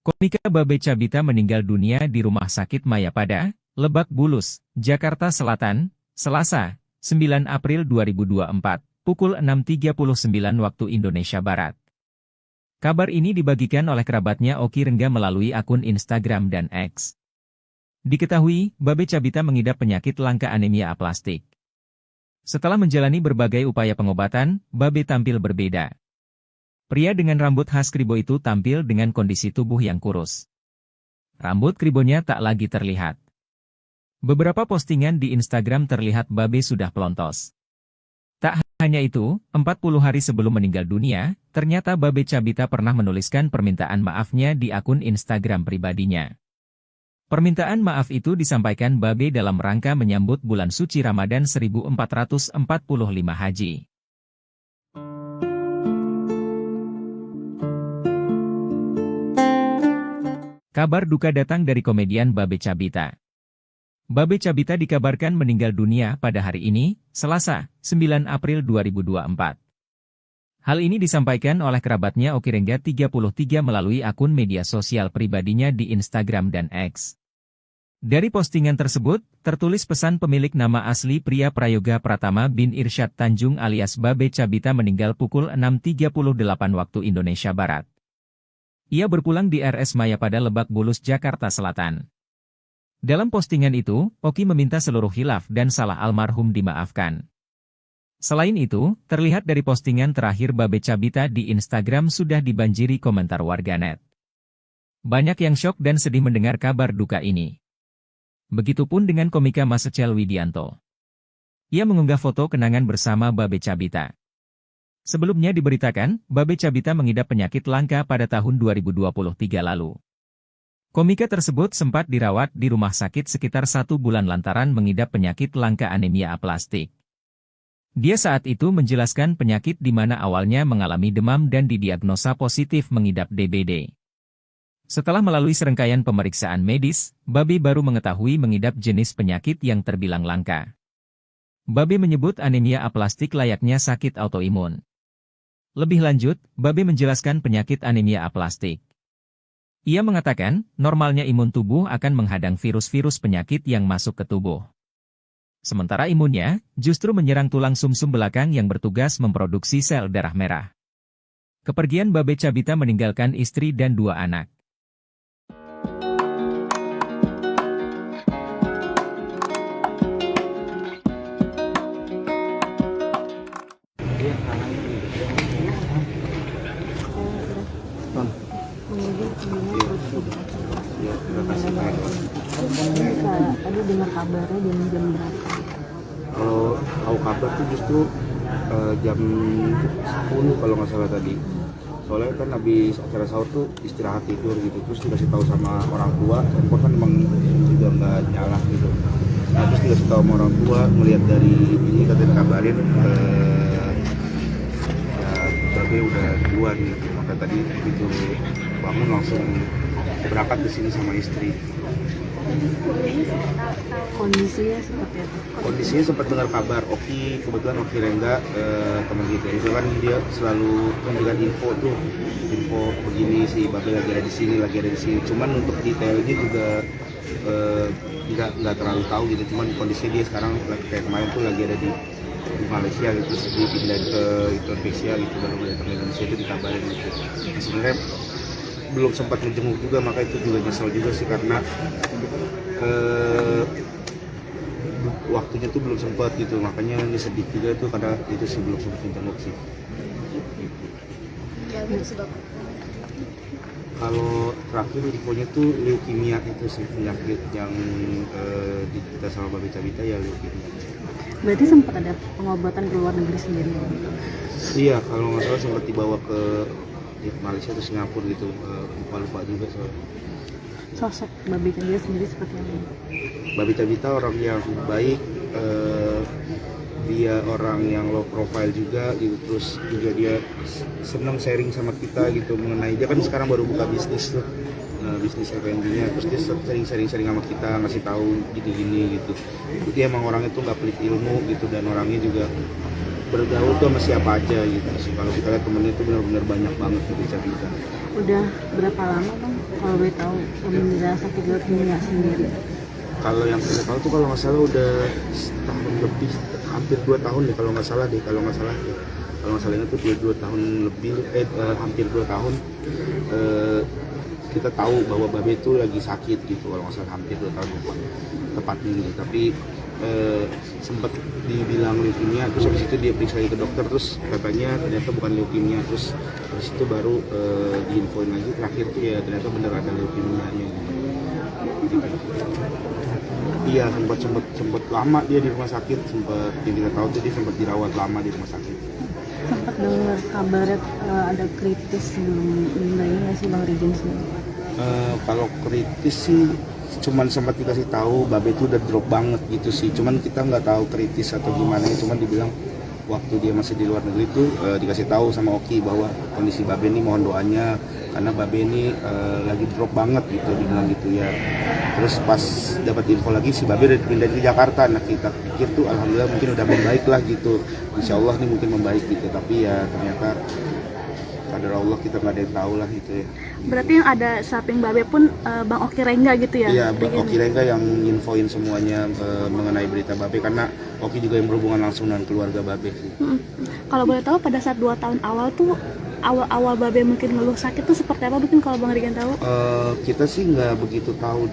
Komika Babe Cabita meninggal dunia di Rumah Sakit Mayapada, Lebak Bulus, Jakarta Selatan, Selasa, 9 April 2024, pukul 6.39 waktu Indonesia Barat. Kabar ini dibagikan oleh kerabatnya Oki Rengga melalui akun Instagram dan X. Diketahui, Babe Cabita mengidap penyakit langka anemia aplastik. Setelah menjalani berbagai upaya pengobatan, Babe tampil berbeda. Pria dengan rambut khas kribo itu tampil dengan kondisi tubuh yang kurus. Rambut kribonya tak lagi terlihat. Beberapa postingan di Instagram terlihat Babe sudah pelontos. Tak hanya itu, 40 hari sebelum meninggal dunia, ternyata Babe Cabita pernah menuliskan permintaan maafnya di akun Instagram pribadinya. Permintaan maaf itu disampaikan Babe dalam rangka menyambut bulan suci Ramadan 1445 Haji. Kabar duka datang dari komedian Babe Cabita. Babe Cabita dikabarkan meninggal dunia pada hari ini, Selasa, 9 April 2024. Hal ini disampaikan oleh kerabatnya Oki Rengga 33 melalui akun media sosial pribadinya di Instagram dan X. Dari postingan tersebut, tertulis pesan pemilik nama asli pria Prayoga Pratama bin Irsyad Tanjung alias Babe Cabita meninggal pukul 6.38 waktu Indonesia Barat. Ia berpulang di RS Mayapada Lebak Bulus, Jakarta Selatan. Dalam postingan itu, Oki meminta seluruh khilaf dan salah almarhum dimaafkan. Selain itu, terlihat dari postingan terakhir Babe Cabita di Instagram sudah dibanjiri komentar warganet. Banyak yang syok dan sedih mendengar kabar duka ini. Begitupun dengan komika Masecel Widianto. Ia mengunggah foto kenangan bersama Babe Cabita. Sebelumnya diberitakan, Babe Cabita mengidap penyakit langka pada tahun 2023 lalu. Komika tersebut sempat dirawat di rumah sakit sekitar 1 bulan lantaran mengidap penyakit langka anemia aplastik. Dia saat itu menjelaskan penyakit di mana awalnya mengalami demam dan didiagnosa positif mengidap DBD. Setelah melalui serangkaian pemeriksaan medis, Babe baru mengetahui mengidap jenis penyakit yang terbilang langka. Babe menyebut anemia aplastik layaknya sakit autoimun. Lebih lanjut, Babe menjelaskan penyakit anemia aplastik. Ia mengatakan, normalnya imun tubuh akan menghadang virus-virus penyakit yang masuk ke tubuh. Sementara imunnya, justru menyerang tulang sumsum belakang yang bertugas memproduksi sel darah merah. Kepergian Babe Cabita meninggalkan istri dan 2 anak. Tadi dengar kabarnya jam berapa? Kalau tahu kabar tuh justru jam 10 kalau nggak salah tadi. Soalnya kan habis acara sahur tuh istirahat tidur gitu, terus dikasih tahu sama orang tua. Handphone kan emang juga nggak nyala gitu. Nah, terus dikasih tahu sama orang tua, ngelihat dari ini katanya kabarin Babe udah duluan gitu. Maka tadi begitu bangun langsung berangkat ke sini sama istri. Kondisinya seperti apa? Kondisinya sempat dengar kabar Oki, kebetulan Oki Rengga teman kita itu kan dia selalu memberikan info begini sih Babe lagi ada di sini, cuman untuk detailnya juga nggak terlalu tahu gitu, cuman kondisinya dia sekarang kayak kemarin tuh lagi ada di Malaysia gitu, terus dipindahin ke Indonesia gitu, baru datang ke Indonesia itu dikabarin gitu. Nah, sebenarnya belum sempat menjenguk juga, maka itu juga nyesel juga sih karena waktunya tuh belum sempat gitu, makanya sedih juga tuh karena itu sih belum sempat menjenguk sih. Kalau terakhir infonya tuh leukemia itu sih penyakit yang diderita sama Babe Cabita ya leukemia. Berarti sempat ada pengobatan ke luar negeri sendiri? Iya, kalau nggak salah sempat dibawa ke Malaysia atau Singapura gitu, lupa juga soalnya. Sosok Babe Cabita sendiri seperti apa? Babe Cabita orang yang baik, dia orang yang low profile juga gitu, terus juga dia senang sharing sama kita gitu mengenai, dia kan sekarang baru buka bisnis tuh, bisnis F&B-nya, terus dia sering sharing sama kita, ngasih tahu gini-gini gitu. Dia emang orangnya tuh nggak pelit ilmu gitu, dan orangnya juga bergaul tuh sama siapa aja gitu sih. Kalau kita lihat temennya itu benar-benar banyak banget gitu cerita. Udah berapa lama bang kalau boleh tahu menderita sakit leukemia sendiri? Kalau yang saya tahu tuh kalau nggak salah udah setahun lebih, hampir 2 tahun deh kalau nggak salah deh, kalau nggak salah itu 2 tahun lebih, hampir 2 tahun. Eh, kita tahu bahwa Babe itu lagi sakit gitu, kalau nggak salah hampir 2 tahun tepatnya gitu. Tapi sempat dibilang leukemia, terus habis itu dia periksa ke dokter, terus katanya ternyata bukan leukemia, terus habis itu baru diinfoin lagi terakhir tuh ya ternyata bener ada leukemia gitu. Iya, sempat lama dia di rumah sakit, sempat yang kita tahu tuh dia sempat dirawat lama di rumah sakit. Sempat dengar kabarnya ada kritis sebelum meninggalnya nggak sih bang Regen sendiri? Kalau kritis sih cuman sempat dikasih tahu Babe itu udah drop banget gitu sih, cuman kita nggak tahu kritis atau gimana, cuman dibilang waktu dia masih di luar negeri tuh dikasih tahu sama Oki bahwa kondisi Babe ini mohon doanya karena Babe ini lagi drop banget gitu, dibilang gitu ya. Terus pas dapat info lagi si Babe udah pindah ke Jakarta, nah kita pikir tuh alhamdulillah mungkin udah membaik lah gitu, insya Allah nih mungkin membaik gitu, tapi ya ternyata kadar Allah kita nggak ada yang tahu lah gitu ya. Berarti yang ada samping Babe pun Bang Oki Rengga gitu ya? Iya, Oki Rengga yang infoin semuanya mengenai berita Babe, karena Oki juga yang berhubungan langsung dengan keluarga Babe sih. Kalau boleh tahu pada saat 2 tahun awal tuh awal-awal Babe mungkin ngeluh sakit tuh seperti apa mungkin kalau Bang Regen tahu? Kita sih nggak begitu tahu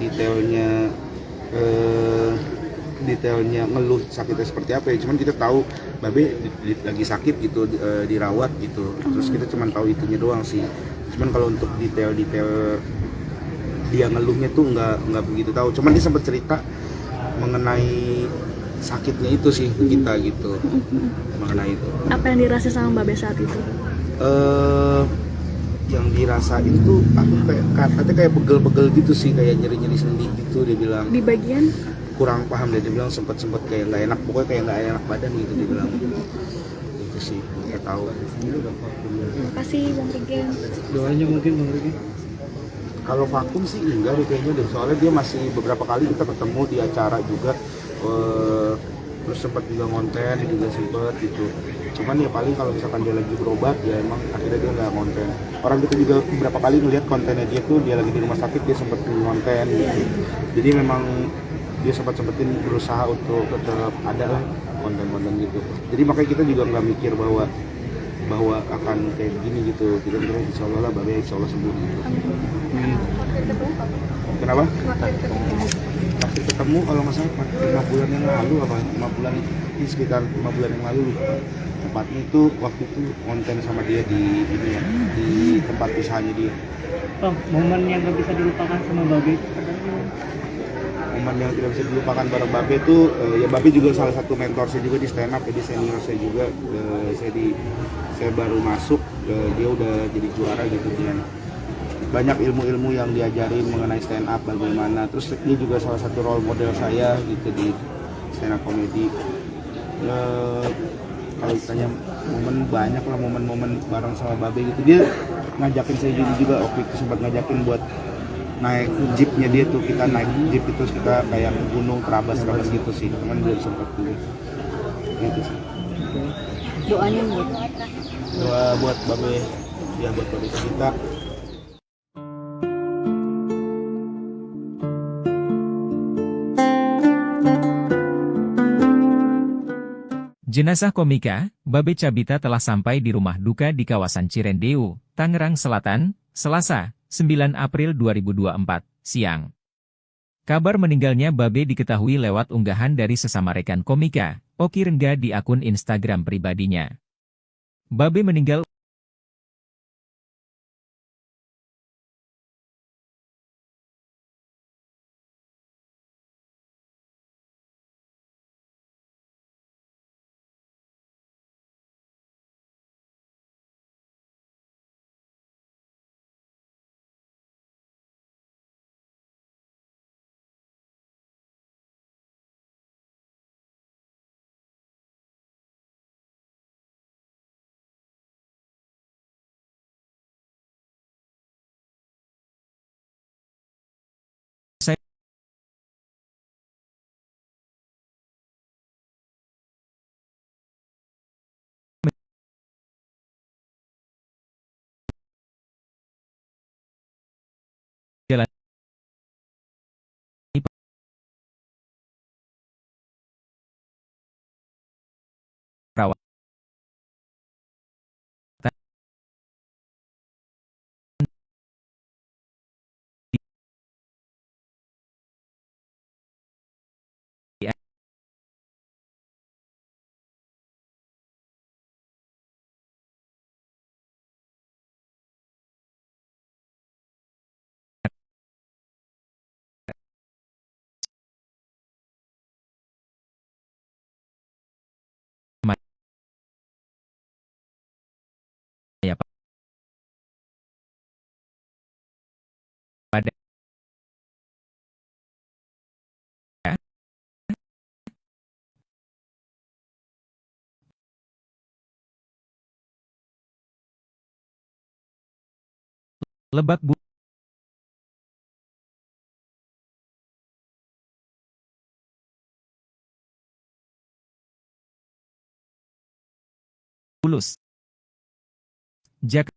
detailnya ngeluh sakitnya seperti apa ya, cuman kita tahu Babe lagi sakit gitu, dirawat gitu, terus kita cuman tahu itunya doang sih. Cuman kalau untuk detail dia ngeluhnya tuh nggak begitu tahu, cuman dia sempat cerita mengenai sakitnya itu sih ke kita gitu, mengenai itu. Apa yang dirasa sama Babe saat itu? Yang dirasain tuh aku katanya kayak pegel-pegel gitu sih, kayak nyeri-nyeri sendi gitu dia bilang. Di bagian? Kurang paham dia bilang sempat kayak nggak enak, pokoknya kayak nggak enak badan gitu dia bilang. Itu sih nggak tahu. Terima kasih Bang Regen. Doanya mungkin Bang Regen. Kalau vakum sih enggak deh kayaknya deh, soalnya dia masih beberapa kali kita ketemu di acara juga, terus sempat juga ngonten juga sempet gitu. Cuman ya paling kalau misalkan dia lagi berobat ya emang akhirnya dia nggak ngonten. Orang kita juga beberapa kali ngeliat kontennya dia tuh dia lagi di rumah sakit dia sempet ngonten gitu. Jadi memang dia sempetin berusaha untuk tetap ada lah konten-konten gitu. Jadi makanya kita juga nggak mikir bahwa akan kayak gini gitu. Kita mikir insya Allah lah Babe insya Allah sembuh gitu. Kenapa? Terakhir ketemu kalau nggak salah 5 bulan yang lalu apa 5 bulan ini, sekitar 5 bulan yang lalu tepatnya itu waktu itu konten sama dia di ini ya, di tempat usahanya dia. Bang, momen yang gak bisa dilupakan sama Babe itu Momen yang tidak bisa dilupakan bareng Babe itu ya Babe juga salah satu mentor saya juga di stand up, jadi senior saya juga. Saya baru masuk, dia udah jadi juara gitu, dan banyak ilmu-ilmu yang diajarin mengenai stand up bagaimana. Terus dia juga salah satu role model saya gitu di stand up comedy. Kalau ditanya momen, banyak lah momen-momen bareng sama Babe gitu. Dia ngajakin saya juga waktu itu sempat ngajakin buat naik jeepnya dia tuh, kita naik jeep itu kita kayak ke gunung terabas gitu sih, cuman belum sempat dulu gitu sih. Doanya buat Doa buat Babe, ya buat Babe kita. Jenazah komika, Babe Cabita telah sampai di rumah duka di kawasan Cirendeu, Tangerang Selatan, Selasa, 9 April 2024, siang. Kabar meninggalnya Babe diketahui lewat unggahan dari sesama rekan komika, Oki Rengga di akun Instagram pribadinya. Babe meninggal Lebak Bulus, Jakarta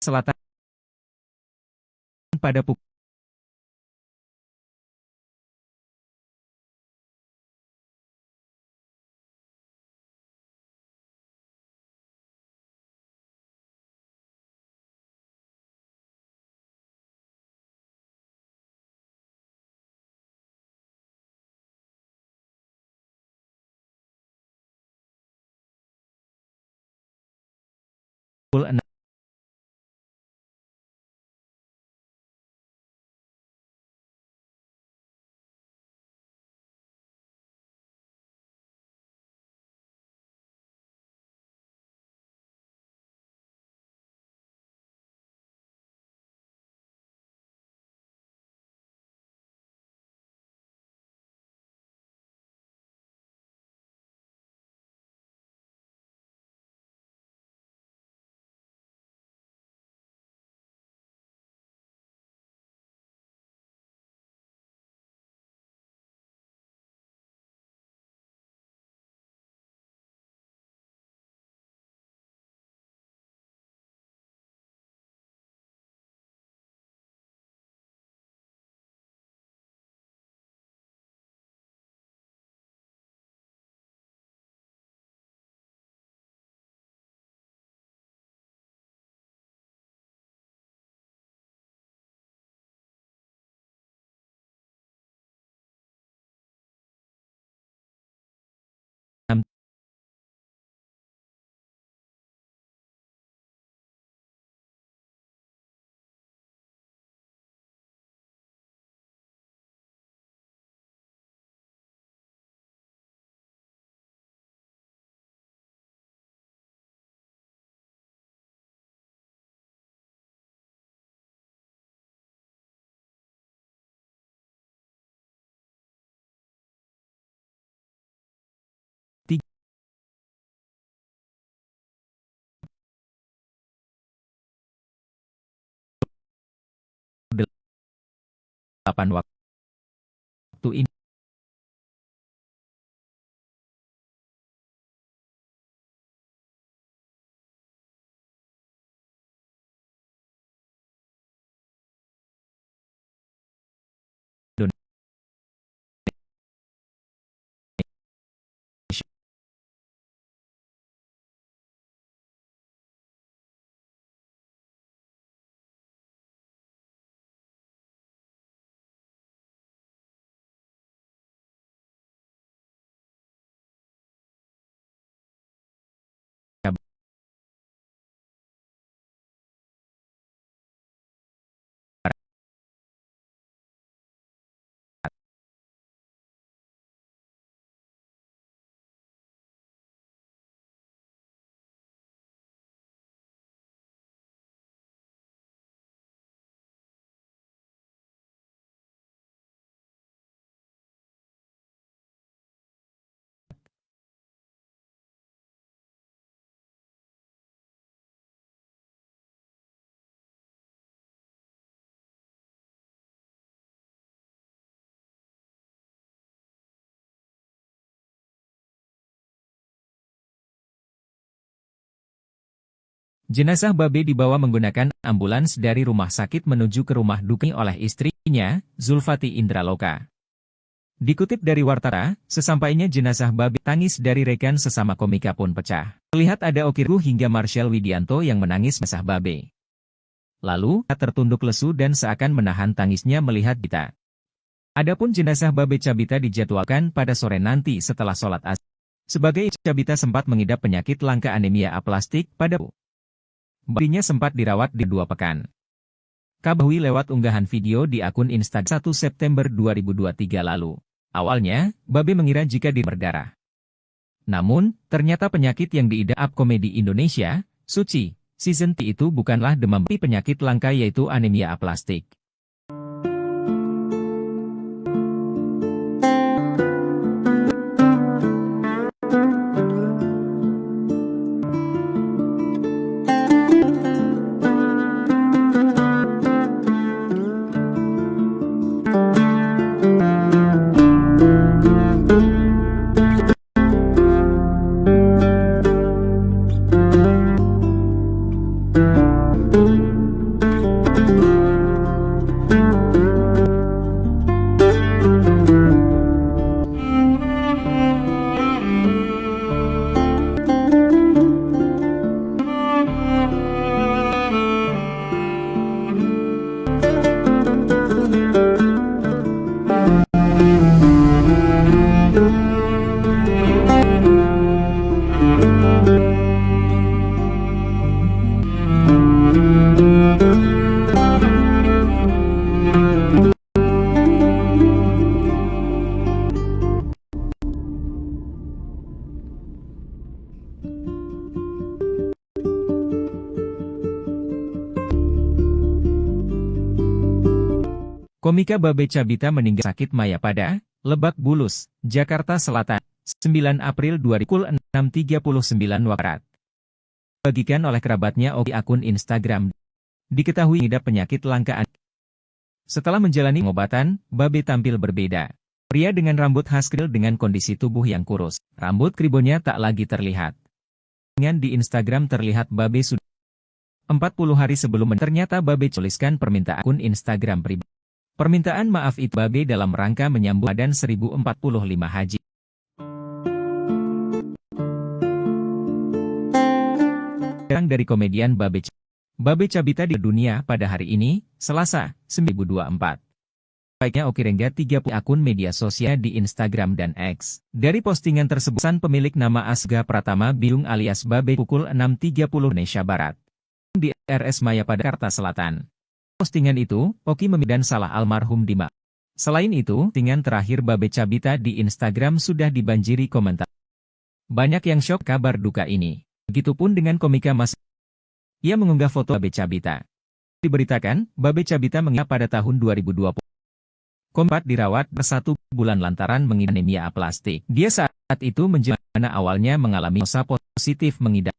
Selatan pada pukul pukul 6. Delapan waktu Indonesia Jenazah Babe dibawa menggunakan ambulans dari rumah sakit menuju ke rumah duka oleh istrinya, Zulfati Indraloka. Dikutip dari Warta, sesampainya jenazah Babe tangis dari rekan sesama komika pun pecah. Terlihat ada Okiru hingga Marshall Widianto yang menangis jenazah Babe. Lalu, tertunduk lesu dan seakan menahan tangisnya melihat Dita. Adapun jenazah Babe Cabita dijadwalkan pada sore nanti setelah sholat asar. Sebagai Cabita sempat mengidap penyakit langka anemia aplastik pada bayinya sempat dirawat di 2 pekan. Kabahui lewat unggahan video di akun Instagram 1 September 2023 lalu. Awalnya, Babe mengira jika dia berdarah. Namun, ternyata penyakit yang diidap komedi Indonesia, Suci, Season 3 itu bukanlah demam tapi penyakit langka yaitu anemia aplastik. Komika Babe Cabita meninggal sakit maya pada Lebak Bulus, Jakarta Selatan, 9 April 2006 6:39 waktu. Bagikan oleh kerabatnya di akun Instagram. Diketahui mengidap penyakit langka. Setelah menjalani pengobatan, Babe tampil berbeda. Pria dengan rambut khas keril dengan kondisi tubuh yang kurus, rambut kribonya tak lagi terlihat. Di Instagram terlihat Babe sudah 40 hari sebelum ternyata Babe tuliskan permintaan akun Instagram pribadi. Permintaan maaf itu Babe dalam rangka menyambut Ramadan 1045 Haji. Dari komedian Babe Cabita di dunia pada hari ini, Selasa, 2024. Baiknya Okirengga 30 akun media sosial di Instagram dan X. Dari postingan tersebut, pemilik nama Asga Pratama Biung alias Babe pukul 6:30 Indonesia Barat. Di RS Maya pada Jakarta Selatan. Postingan itu, Oki memidam salah almarhum Dima. Selain itu, postingan terakhir Babe Cabita di Instagram sudah dibanjiri komentar. Banyak yang shock kabar duka ini. Begitupun dengan komika Mas. Ia mengunggah foto Babe Cabita. Diberitakan, Babe Cabita meninggal pada tahun 2020. Kompat dirawat per1 bulan lantaran mengidap anemia aplastik. Dia saat itu mana awalnya mengalami diagnosa positif mengidap.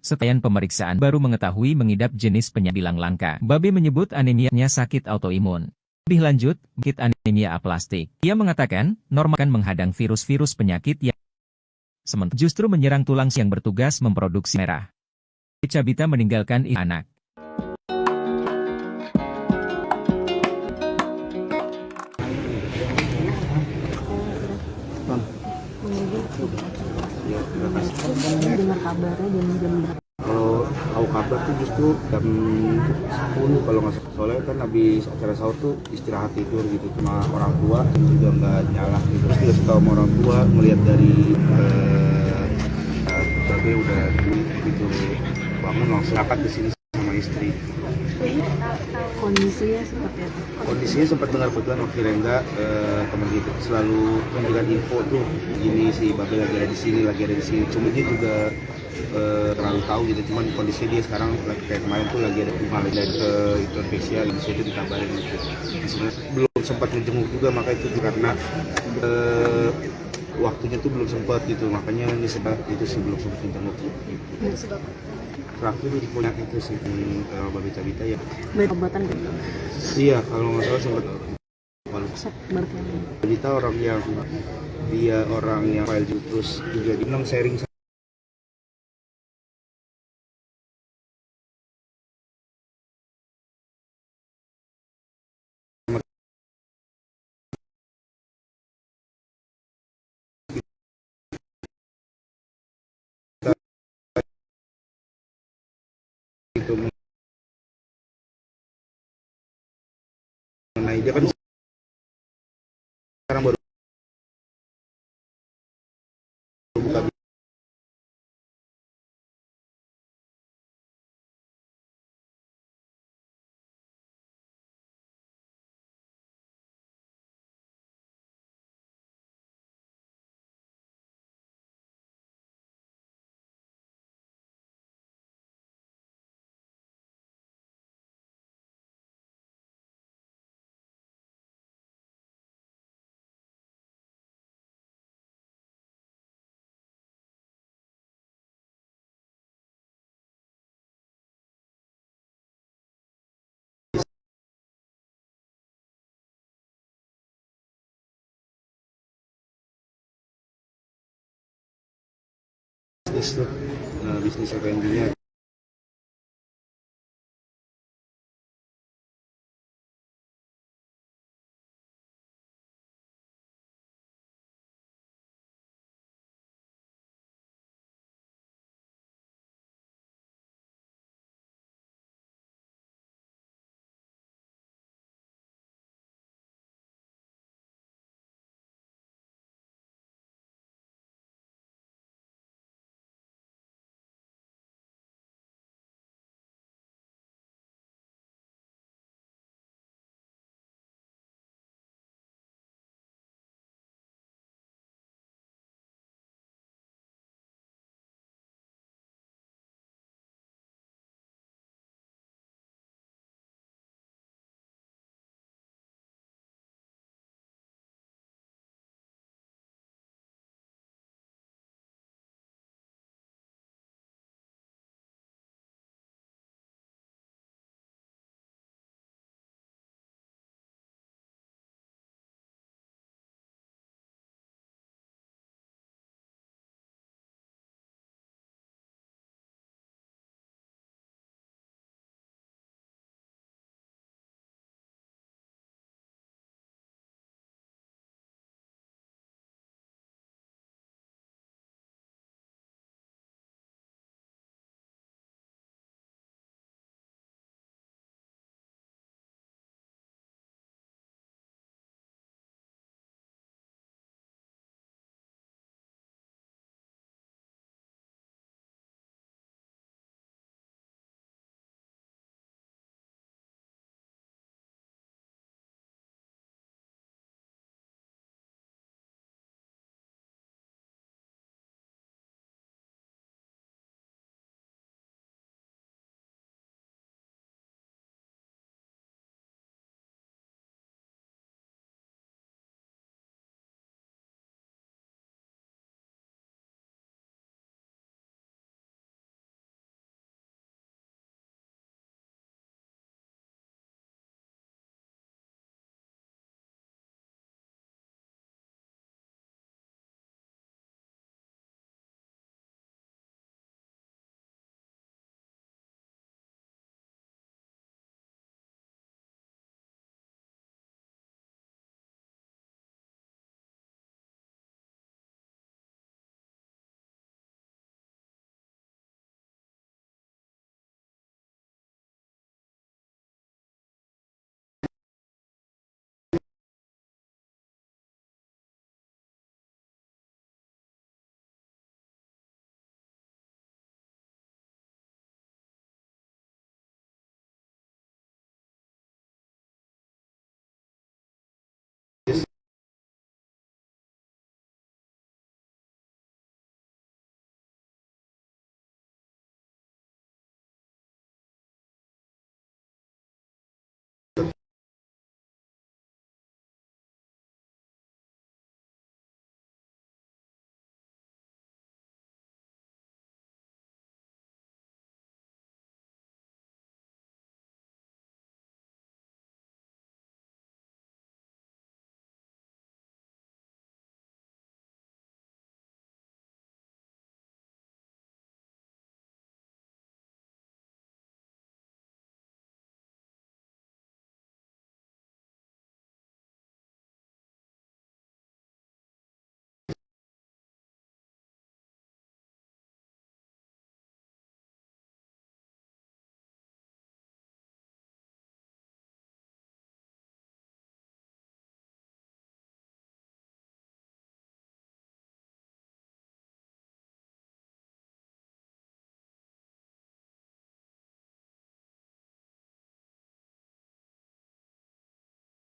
Setelah pemeriksaan baru mengetahui mengidap jenis penyakit bilang langka. Babe menyebut anemianya sakit autoimun. Lebih lanjut, sakit anemia aplastik. Ia mengatakan, normal akan menghadang virus-virus penyakit yang sementara justru menyerang tulang yang bertugas memproduksi merah. Cabita meninggalkan anak. Dengar kabarnya jam Kalau tahu kabar tuh justru jam 10 kalau nggak salah. Soalnya kan habis acara sahur tuh istirahat tidur gitu sama orang tua juga nggak nyala gitu. Terus tidak suka sama orang tua melihat dari Babe udah gitu bangun langsung angkat ke sini sama istri. kondisinya seperti apa? Kondisinya sempat dengar kebetulan Okirengga teman kita selalu memberikan info tuh gini si Babe lagi ada di sini, cuma dia juga terlalu tahu gitu, cuman kondisinya dia sekarang kayak kemarin tuh lagi ada ke itu infeksi di situ dikabarin gitu. Sebenarnya belum sempat menjenguk juga, maka itu karena waktunya tuh belum sempat gitu, makanya ini sebab itu sih belum sempat menjenguk. Terakhir infonya itu sih Babe Cabita ya. Obatan gitu. Iya, kalau nggak salah sempat Berkali. Cabita orang yang dia orang yang file terus juga dia sharing itu mengenai dia kan sekarang baru buka bisnis tuh, bisnis F&B-nya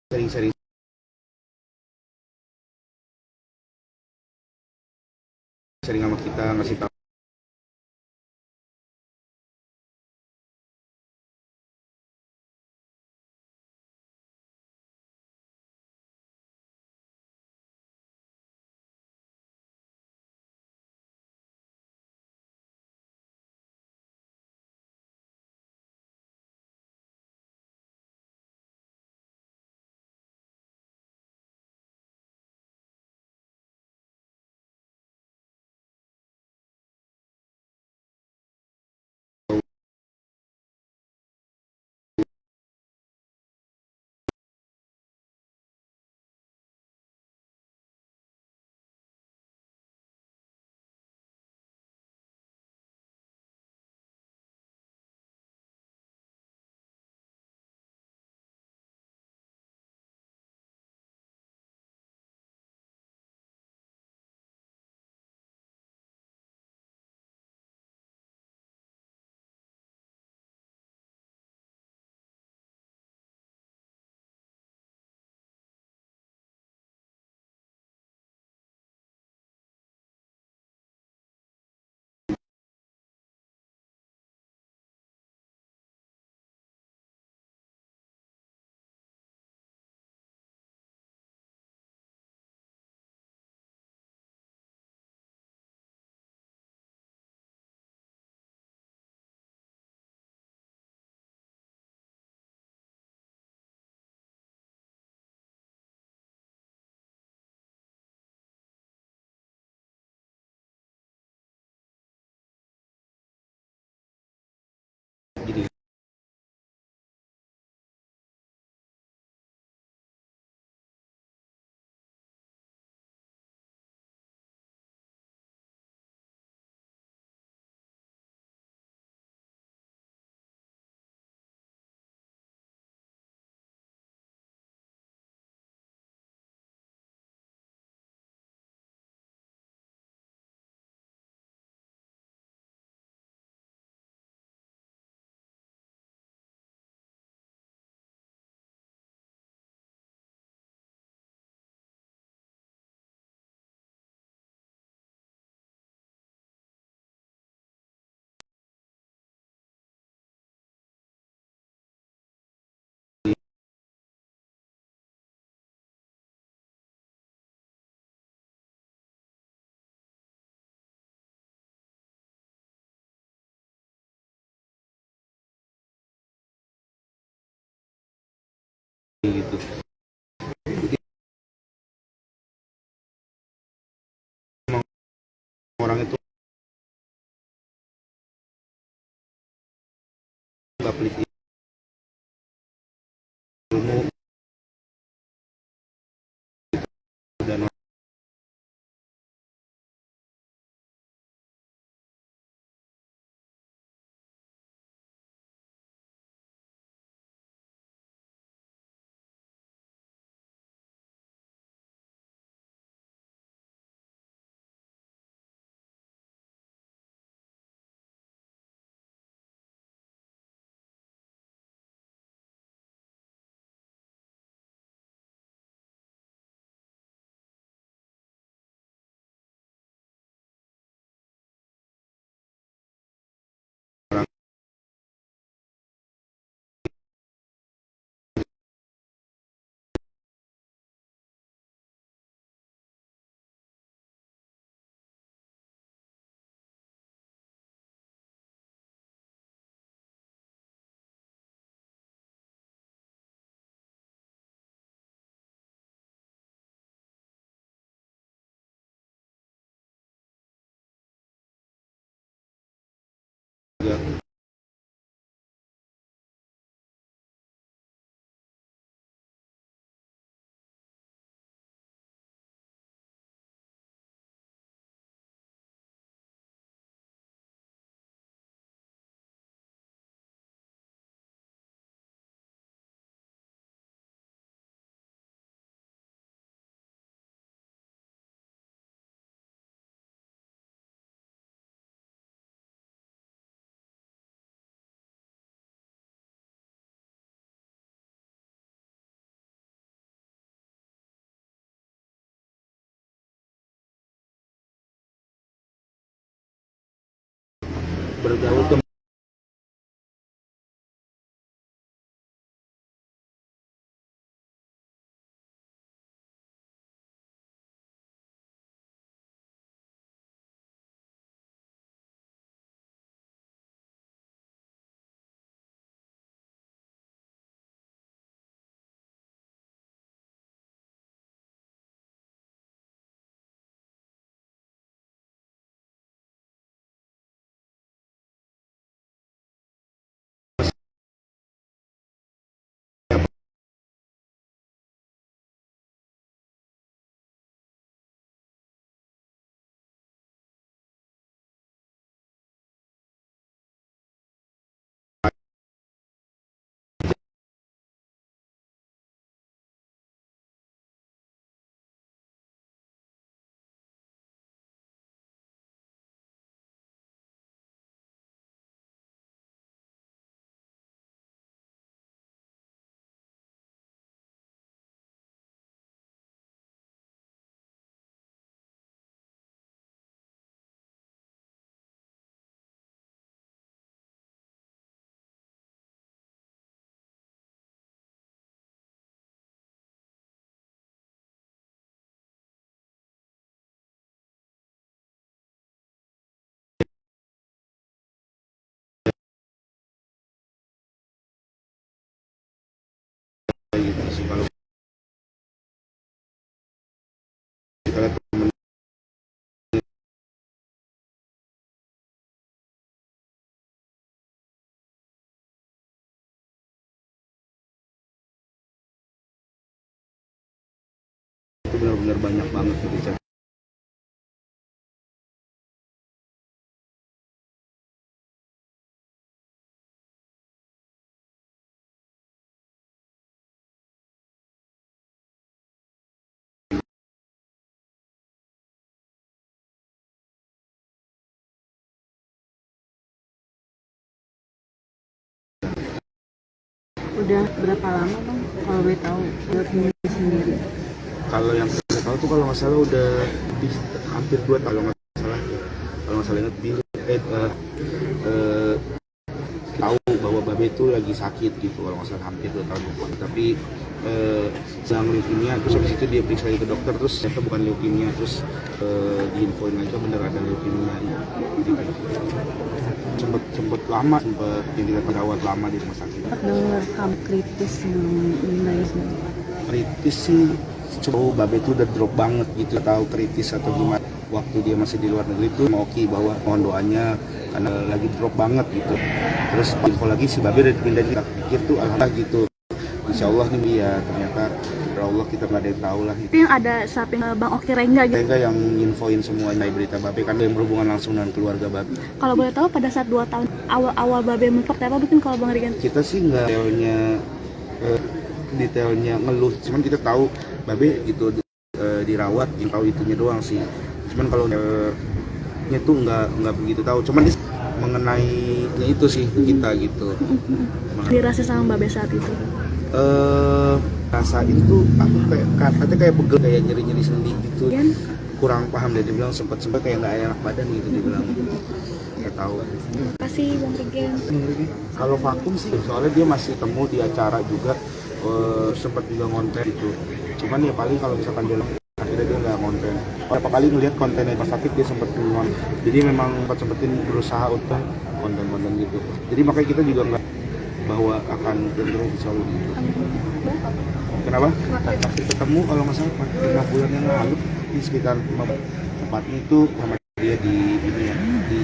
sering-sering sama kita, ngasih tahu. Jadi gitu. Emang orang itu nggak pelit ilmu dan juga bergaul tuh gitu sih kalau kita lihat temen itu benar-benar banyak banget gitu Cak. Udah berapa lama bang kalau boleh tahu buat ini sendiri? Kalau yang saya tahu tuh kalau nggak salah udah lebih hampir 2 tahun kalau nggak salah ingat tahu bahwa Babe itu lagi sakit gitu kalau nggak salah hampir 2 tahun tapi sedang leukemia terus habis itu dia periksa lagi ke dokter terus ternyata bukan leukemia terus diinfoin aja bener ada leukemia jadi kayak gitu. sempet lama yang kita perawat lama di rumah sakit. Sempat dengar kamu kritis sebelum meninggal sendiri. Kritis sih coba Babe itu udah drop banget gitu tahu kritis atau gimana waktu dia masih di luar negeri itu mau oke bahwa mohon doanya karena lagi drop banget gitu terus info lagi si Babe udah dipindah kita pikir tuh alhamdulillah gitu Insya Allah nih ya ternyata ya Allah kita nggak ada yang tahu lah Itu yang ada samping Bang Oki Rengga gitu. Rengga yang infoin semuanya berita Babe kan yang berhubungan langsung dengan keluarga Babe. Kalau boleh tahu pada saat 2 tahun awal Babe seperti apa mungkin kalau Bang Rigan? Kita sih nggak detailnya ngeluh cuman kita tahu Babe gitu dirawat yang tahu itunya doang sih cuman kalau nya tuh nggak begitu tahu cuman mengenai itu sih kita gitu Dirasa sama Babe saat itu? Rasa itu aku katanya kayak pegel kayak nyeri sendi gitu kurang paham deh dia bilang sempat kayak nggak enak badan gitu dia bilang nggak tahu. Terima kasih Bang Rigan. Kalau vakum sih soalnya dia masih temu di acara juga sempat juga ngonten gitu cuman ya paling kalau misalkan dia akhirnya dia nggak konten. Berapa kali ngelihat kontennya pas sakit dia sempat ngon. Jadi memang sempetin berusaha untuk konten-konten gitu. Jadi makanya kita juga nggak bahwa akan cenderung selalu gitu. Kenapa? Terakhir ketemu kalau nggak salah 5 bulan yang lalu di sekitar tempatnya itu sama dia di ini ya di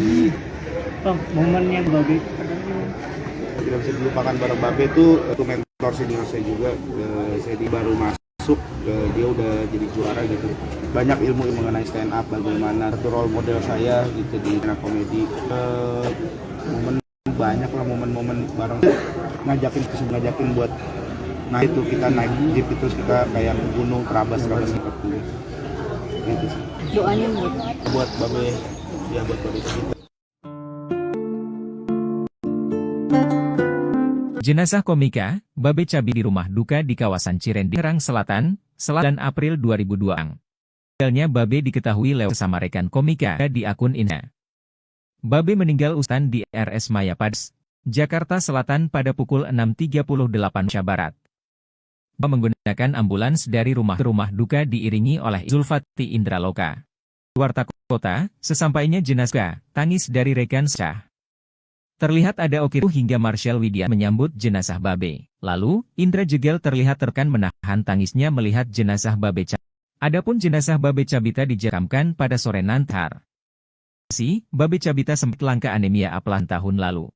momen yang Babe tidak bisa dilupakan bareng Babe itu mentor senior saya juga saya baru masuk dia udah jadi juara gitu banyak ilmu mengenai stand up bagaimana satu role model saya gitu di stand up komedi momen banyak lah momen-momen bareng ngajakin buat naik itu kita naik jeep itu kita kayak gunung terabas gitu sih. Doanya buat Babe ya buat Babe kita. Jenazah komika, Babe Cabi di rumah duka di kawasan Cirenyi, Tangerang Selatan, 9 April 2002. Meninggalnya Babe diketahui lewat sama rekan komika di akun Insta. Babe meninggal ustan di RS Mayapadas, Jakarta Selatan pada pukul 6.38 Indonesia Barat. Menggunakan ambulans dari rumah ke rumah duka diiringi oleh Zulfati Indraloka. Warta Kota, sesampainya jenazah, tangis dari rekan Syah. Terlihat ada Oki hingga Marshall Widya menyambut jenazah Babe. Lalu, Indra Jegel terlihat terkan menahan tangisnya melihat jenazah Babe Cabita. Adapun jenazah Babe Cabita dimakamkan pada sore nanti. Babe Cabita sempat langka anemia aplas tahun lalu.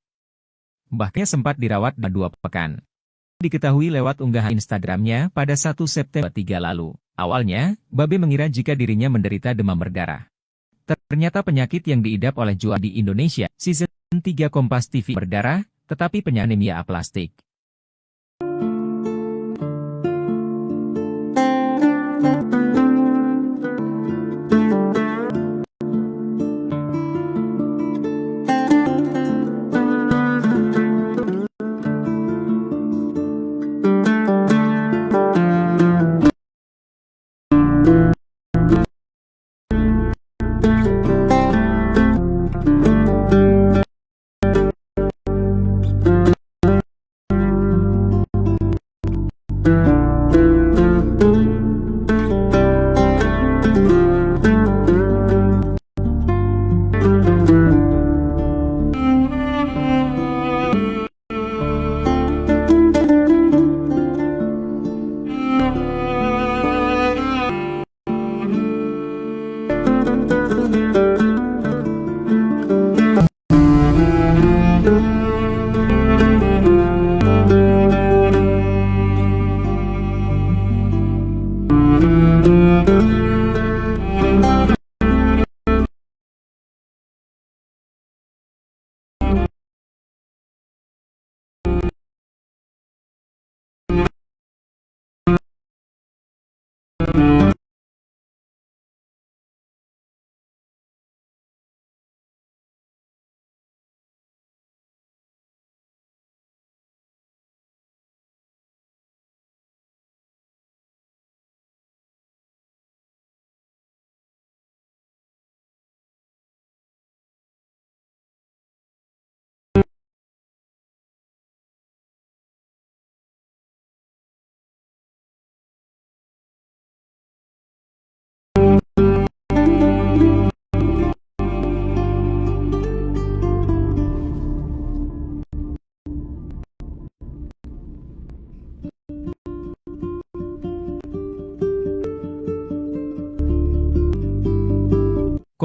Bahkan sempat dirawat 2 pekan. Diketahui lewat unggahan Instagramnya pada 1 September 3 lalu. Awalnya, Babe mengira jika dirinya menderita demam berdarah. Ternyata penyakit yang diidap oleh Joa di Indonesia, Season 3 Kompas TV berdarah, tetapi penyakit anemia aplastik.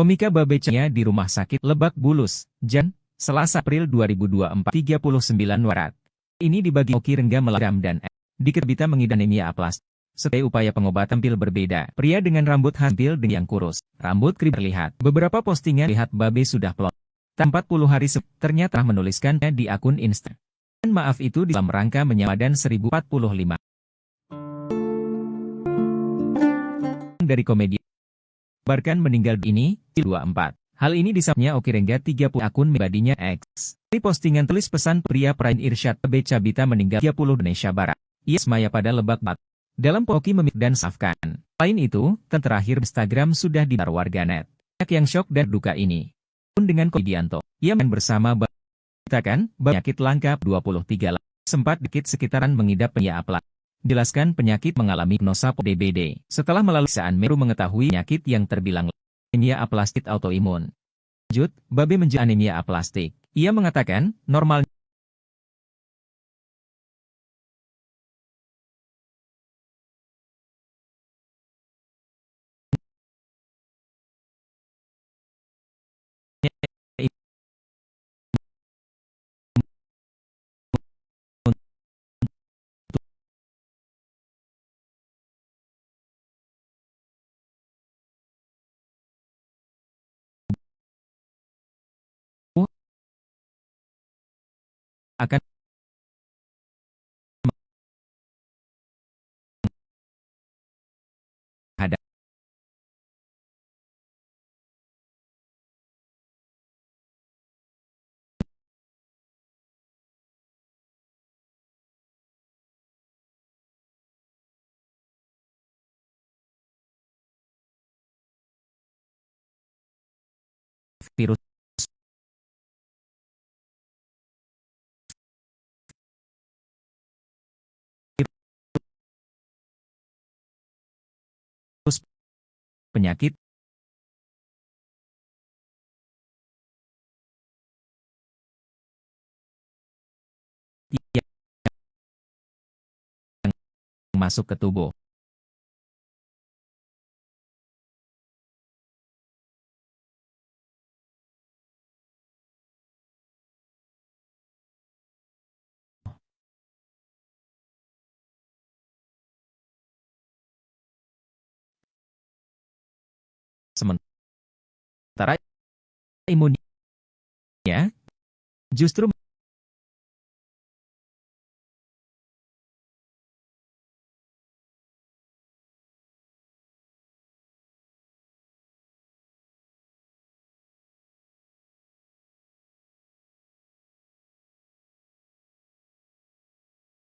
Komika Babe Cabita di Rumah Sakit Lebak Bulus, Selasa April 2024 39 Warat. Ini dibagi Oki Rengga meladam dan Dikebita mengidap anemia aplas. Setelah upaya pengobatan pil berbeda, pria dengan rambut hampir dengan yang kurus, rambut krim terlihat. Beberapa postingan lihat Babe sudah plot. 40 hari ternyata menuliskannya di akun Insta. Maaf itu dalam rangka menyamadan 1045. Dari komedi kabarkan meninggal ini, 24. Hal ini disapnya Oki Rengga 30 akun pribadinya X. Di postingan tulis pesan pria Prain Irsyad Babe Cabita meninggal 30 Indonesia Barat. Ia semaya pada Lebak Banten. Dalam Oki memik dan safkan. Selain itu, terakhir Instagram sudah dibar warganet. Banyak yang syok dan duka ini. Pun dengan Komedianto, ia main bersama Babe Cabita penyakit langka 23 sempat dikit sekitaran mengidap penyakit aplas. Jelaskan penyakit mengalami diagnosa DBD. Setelah melalui pemeriksaan Meru mengetahui penyakit yang terbilang anemia aplastik autoimun. Lanjut, Babe menjalani anemia aplastik. Ia mengatakan, normalnya akan ada virus penyakit, yang masuk ke tubuh. Sementara imunnya justru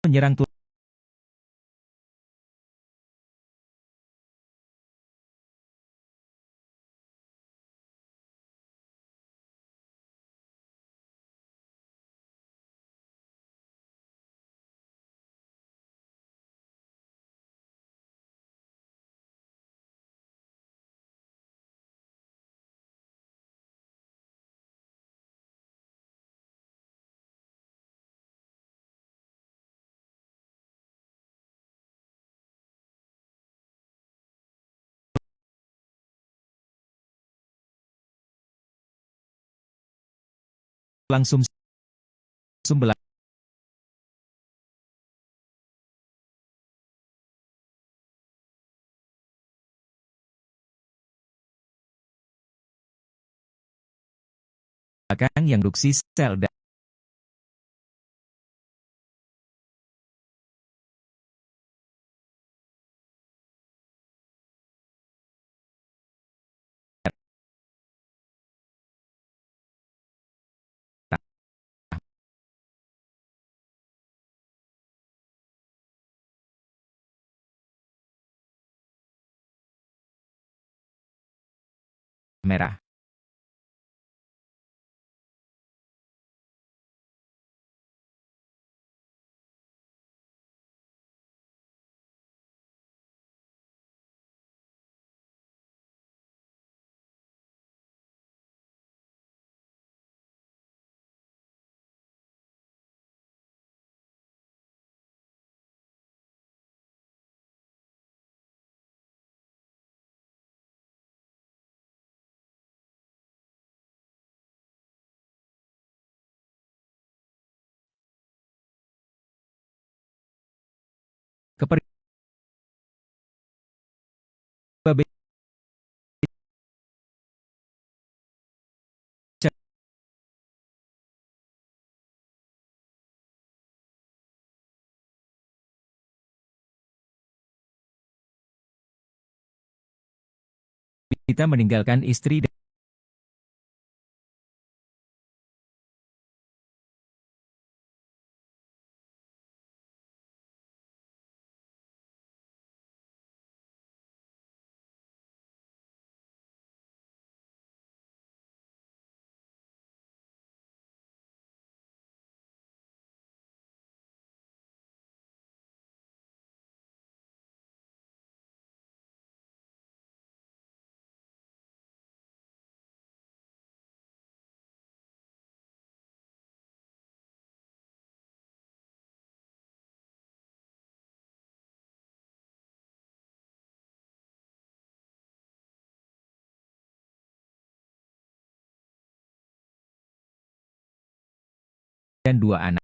menyerang tulang. Langsung belakang yang duksi sel merah. Kepercayaan babe kita meninggalkan istri dan 2 anak.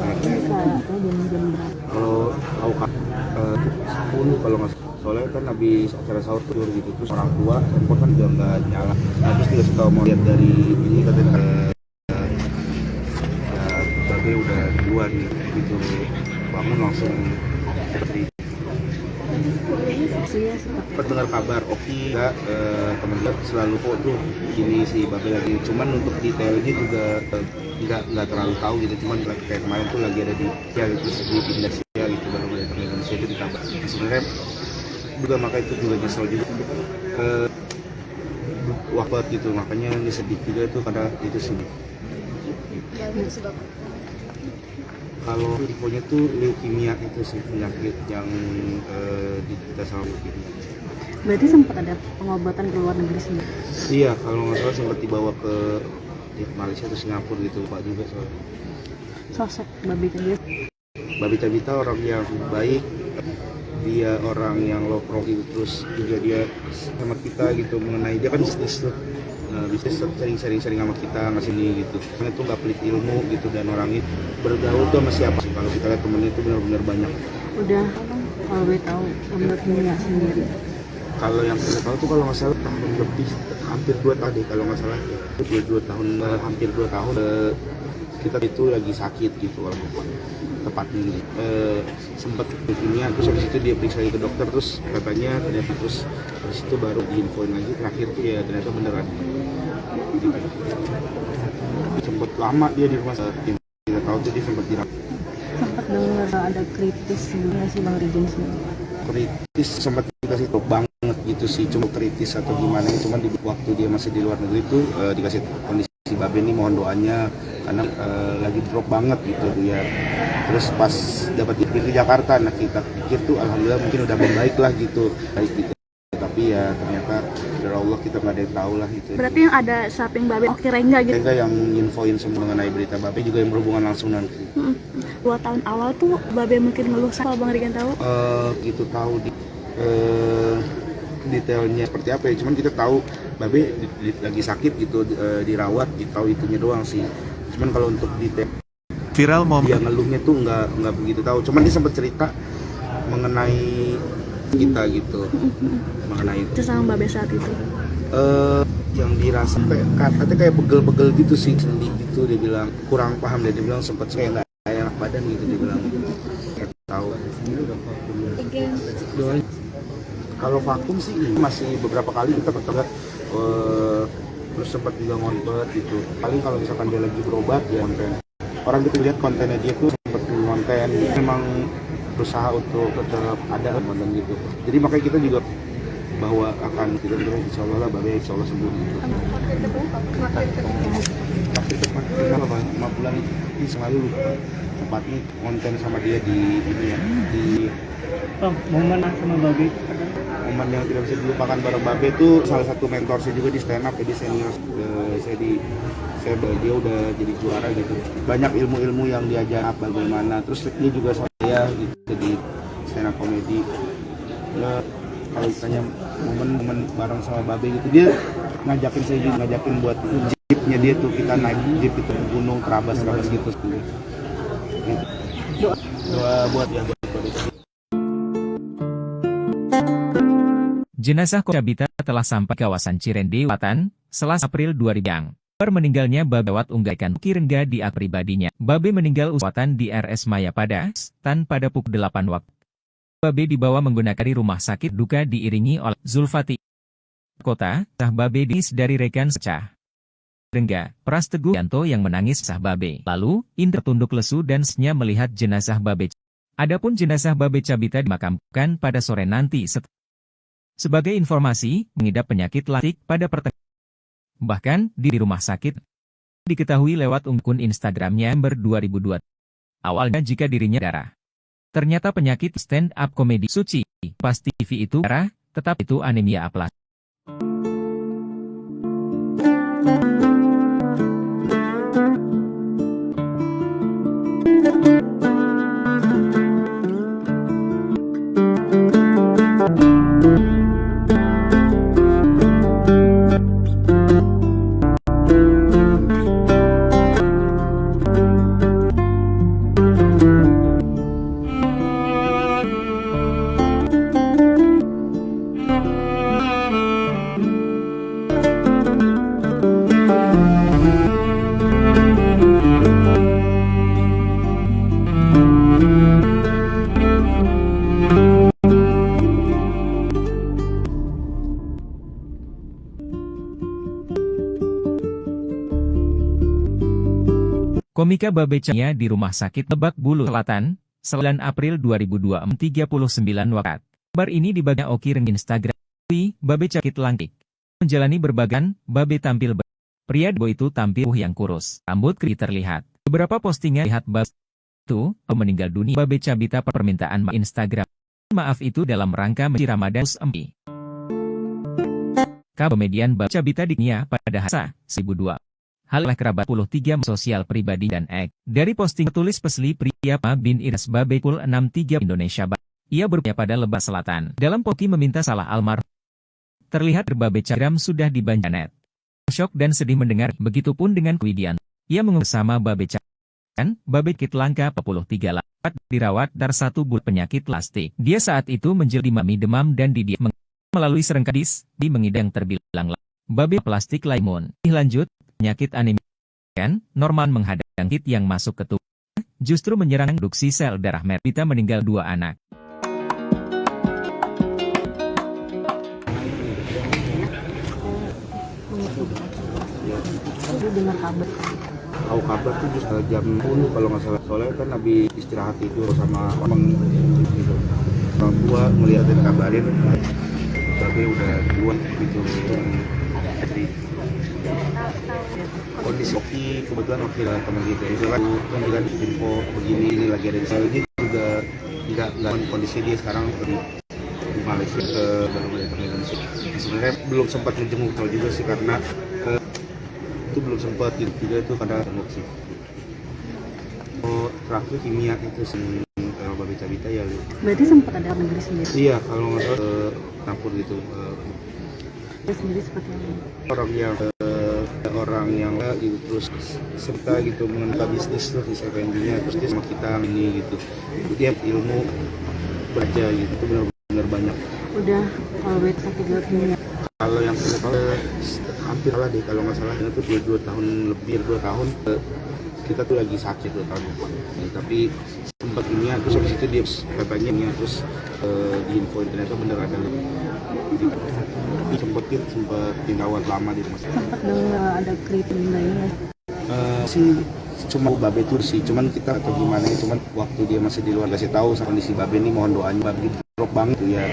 Bisa tahu jam berapa? Kalau tahu kan 10 kalau nggak salah. Soalnya kan habis acara sahur tuh gitu, terus orang tua handphone kan juga nggak nyala. Nah, terus dikasih tahu mau lihat dari ini katanya ya Babe udah duluan gitu, bangun langsung cerita. Saya sempat Sempat dengar kabar, Oki ya, temen gue selalu foto ini si Babe lagi. Cuman untuk detailnya juga nggak terlalu tahu gitu. Cuman kayak kemarin tuh lagi ada di ya gitu di Indonesia gitu, baru dari Indonesia itu dikabar. Sebenarnya juga maka itu juga nyesel juga wafat gitu, makanya ini sedih juga tuh karena itu sih. Kalau infonya tuh leukemia itu sih penyakit yang diderita sama leukemia. berarti sempat ada pengobatan ke luar negeri sendiri. Iya, kalau nggak salah sempat dibawa ke di Malaysia atau Singapura gitu, Pak juga soalnya. Sosok Babe Cabita Babe Cabita orang yang baik, dia orang yang low profile, terus juga dia sama kita gitu mengenai dia kan bisnis tuh. Bisnis sering sama kita ngasih ini gitu. Karena itu nggak pelit ilmu gitu, dan orang itu bergaul tuh sama siapa sih. Kalau kita lihat temennya itu benar-benar banyak. udah kalau boleh tahu menurut Nia sendiri. Kalau yang saya tahu tuh kalau nggak salah tahun lebih, hampir 2 tahun deh kalau nggak salah. Itu 2 tahun, hampir 2 tahun kita itu lagi sakit gitu walaupun tepatnya gitu. Sempat leukemia, terus habis itu dia periksa ke dokter, terus katanya ternyata, terus habis itu baru diinfoin lagi terakhir tuh ya ternyata beneran. Sempat lama dia di rumah sakit, kita tahu tuh dia sempat dirawat. Sempat dengar ada kritis nggak sih Bang Rigen sendiri? Kritis sempat dikasih tau banget gitu sih, cuma kritis atau gimana, cuman di waktu dia masih di luar negeri itu dikasih kondisi Babe ini mohon doanya karena lagi drop banget gitu ya. Terus pas dapat di Jakarta, nah kita pikir tuh alhamdulillah mungkin udah membaik lah gitu, baik gitu. Tapi ya ternyata dari Allah kita nggak ada yang tahu lah gitu. Berarti yang ada samping Babe Oki Rengga gitu. Rengga yang infoin semua mengenai berita Babe, juga yang berhubungan langsung dengan 2 tahun awal tuh Babe mungkin ngeluh kalau Bang Rigen tahu. gitu tahu detailnya seperti apa ya, cuman kita tahu Babe lagi sakit gitu, dirawat, tahu itunya doang sih. Cuman kalau untuk detail Viral dia momen ngeluhnya tuh nggak begitu tahu, cuman dia sempat cerita mengenai kita gitu, mengenai Itu sama Babe saat itu. yang dirasa katanya kayak pegel-pegel gitu sih, sendi gitu, dia bilang kurang paham, dia bilang sempat kayak nggak enak badan gitu, dia bilang kayak tahu. Kalau vakum sih masih beberapa kali kita ketemu, terus sempat juga ngonten gitu. Paling kalau misalkan dia lagi berobat ya konten. Orang gitu lihat kontennya dia tuh sempat konten, memang berusaha untuk tetap ada konten gitu. Jadi makanya kita juga bahwa akan kita bilang insya Allah lah Babe insya Allah sembuh gitu. Waktu tepat berapa Bang? 5 bulan ini selalu lupa tepatnya konten sama dia di ini ya, di Bang, momen sama Babe momen yang tidak bisa dilupakan bareng Babe itu salah satu mentor saya juga di stand up, jadi senior dia udah jadi juara gitu, banyak ilmu-ilmu yang diajar bagaimana, terus dia juga saya gitu di stand up komedi. Kalau ditanya momen bareng sama Babe gitu, dia ngajakin saya juga, ngajakin buat jeepnya dia tuh, kita naik jeep itu ke gunung Terabas gitu. Doa buat ya buat Babe. Jenazah Cabita telah sampai kawasan Cirende, Selatan, Selasa April 2000. Meninggalnya Babe lewat unggahan Oki Rengga di akun pribadinya. Babe meninggal uswatan di RS Mayapada, Tan pada pukul 8 waktu. Babe dibawa menggunakan rumah sakit duka diiringi oleh Zulfati. Kota, sah Babe dari rekan secah. Rengga, Pras Teguh Yanto yang menangis sah Babe. Lalu, Indra tunduk lesu dan senya melihat jenazah Babe. Adapun jenazah Babe Cabita dimakamkan pada sore nanti sebagai informasi, mengidap penyakit latik pada pertengahan. Bahkan, di rumah sakit, diketahui lewat akun Instagramnya Ember 2002. Awalnya jika dirinya darah. Ternyata penyakit stand-up komedi Suci, pas TV itu darah, tetap itu anemia aplas. Komika Babe Cahaya di Rumah Sakit Lebak Bulus Selatan, 9 April 2024 39 waktu. Kabar ini dibagi Oki Reng Instagram. Babe Cakit Langkik. Menjalani berbagan, Babe tampil pria itu tampil yang kurus, rambut keri terlihat. Beberapa postingan lihat Babe itu meninggal dunia. Babe Cabita permintaan Instagram. Maaf itu dalam rangka menci Ramadan Empi. Komedian Babe Cabita di dunia pada Hasa 1002. Hal oleh kerabat 3 sosial pribadi dan ek. Dari posting tulis pesli pria bin Iras Babe Kul 63 Indonesia. Ia berpihak pada Lebak Selatan. Dalam Poki meminta salah almarhum. Terlihat Babe Instagram sudah di Banjanet. Shock dan sedih mendengar, begitupun dengan Widian. Ia mengucap sama Babe Cahaya. Babe Kit Langka 43 lapat dirawat dar 1 bulan penyakit plastik. Dia saat itu menjeldi mami demam dan didiam melalui serengkadis di mengidang terbilang Babe plastik laimun. Lanjut, penyakit anemia normal menghadang kit yang masuk ke tubuh. Justru menyerang produksi sel darah merah. Kita meninggal 2 anak. Aku dengar kabar. Tahu kabar tuh just jam 10 kalau nggak salah. Soalnya kan habis istirahat tidur sama abang gitu. Orang tua ngeliatin kabarin, Babe udah duluan gitu. Jadi kondisi Oki, kebetulan Oki lah teman kita. Itu kan dengan info begini ini lagi ada di sana. Ini juga tidak kondisi dia sekarang di Malaysia baru datang ke Indonesia. Sebenarnya belum sempat menjenguk juga sih karena itu belum sempat juga itu karena remuk sih. Terakhir kimia itu Babe Cabita ya. Berarti sempat ada negeri sendiri. Iya kalau nggak salah campur gitu. Dia sendiri seperti apa? Orang yang gitu, terus serta gitu mengenal bisnis tuh di F&B-nya, terus dia sama kita ini gitu. Dia ilmu baca gitu itu benar-benar banyak. Udah kalau bed sakit gini. Kalau yang saya tahu hampir lah deh kalau nggak salah itu 2 tahun lebih 2 tahun kita tuh lagi sakit 2 tahun. Tapi sempat ini terus habis itu dia katanya ini terus di info ternyata bener ada. Sempat dirawat lama di rumah sakit. Sempat dengar ada kritik lainnya. Sih cuma Babe itu sih, cuman kita atau gimana ya, cuman waktu dia masih di luar kasih tahu sama kondisi Babe ini mohon doanya Babe drop banget tuh ya,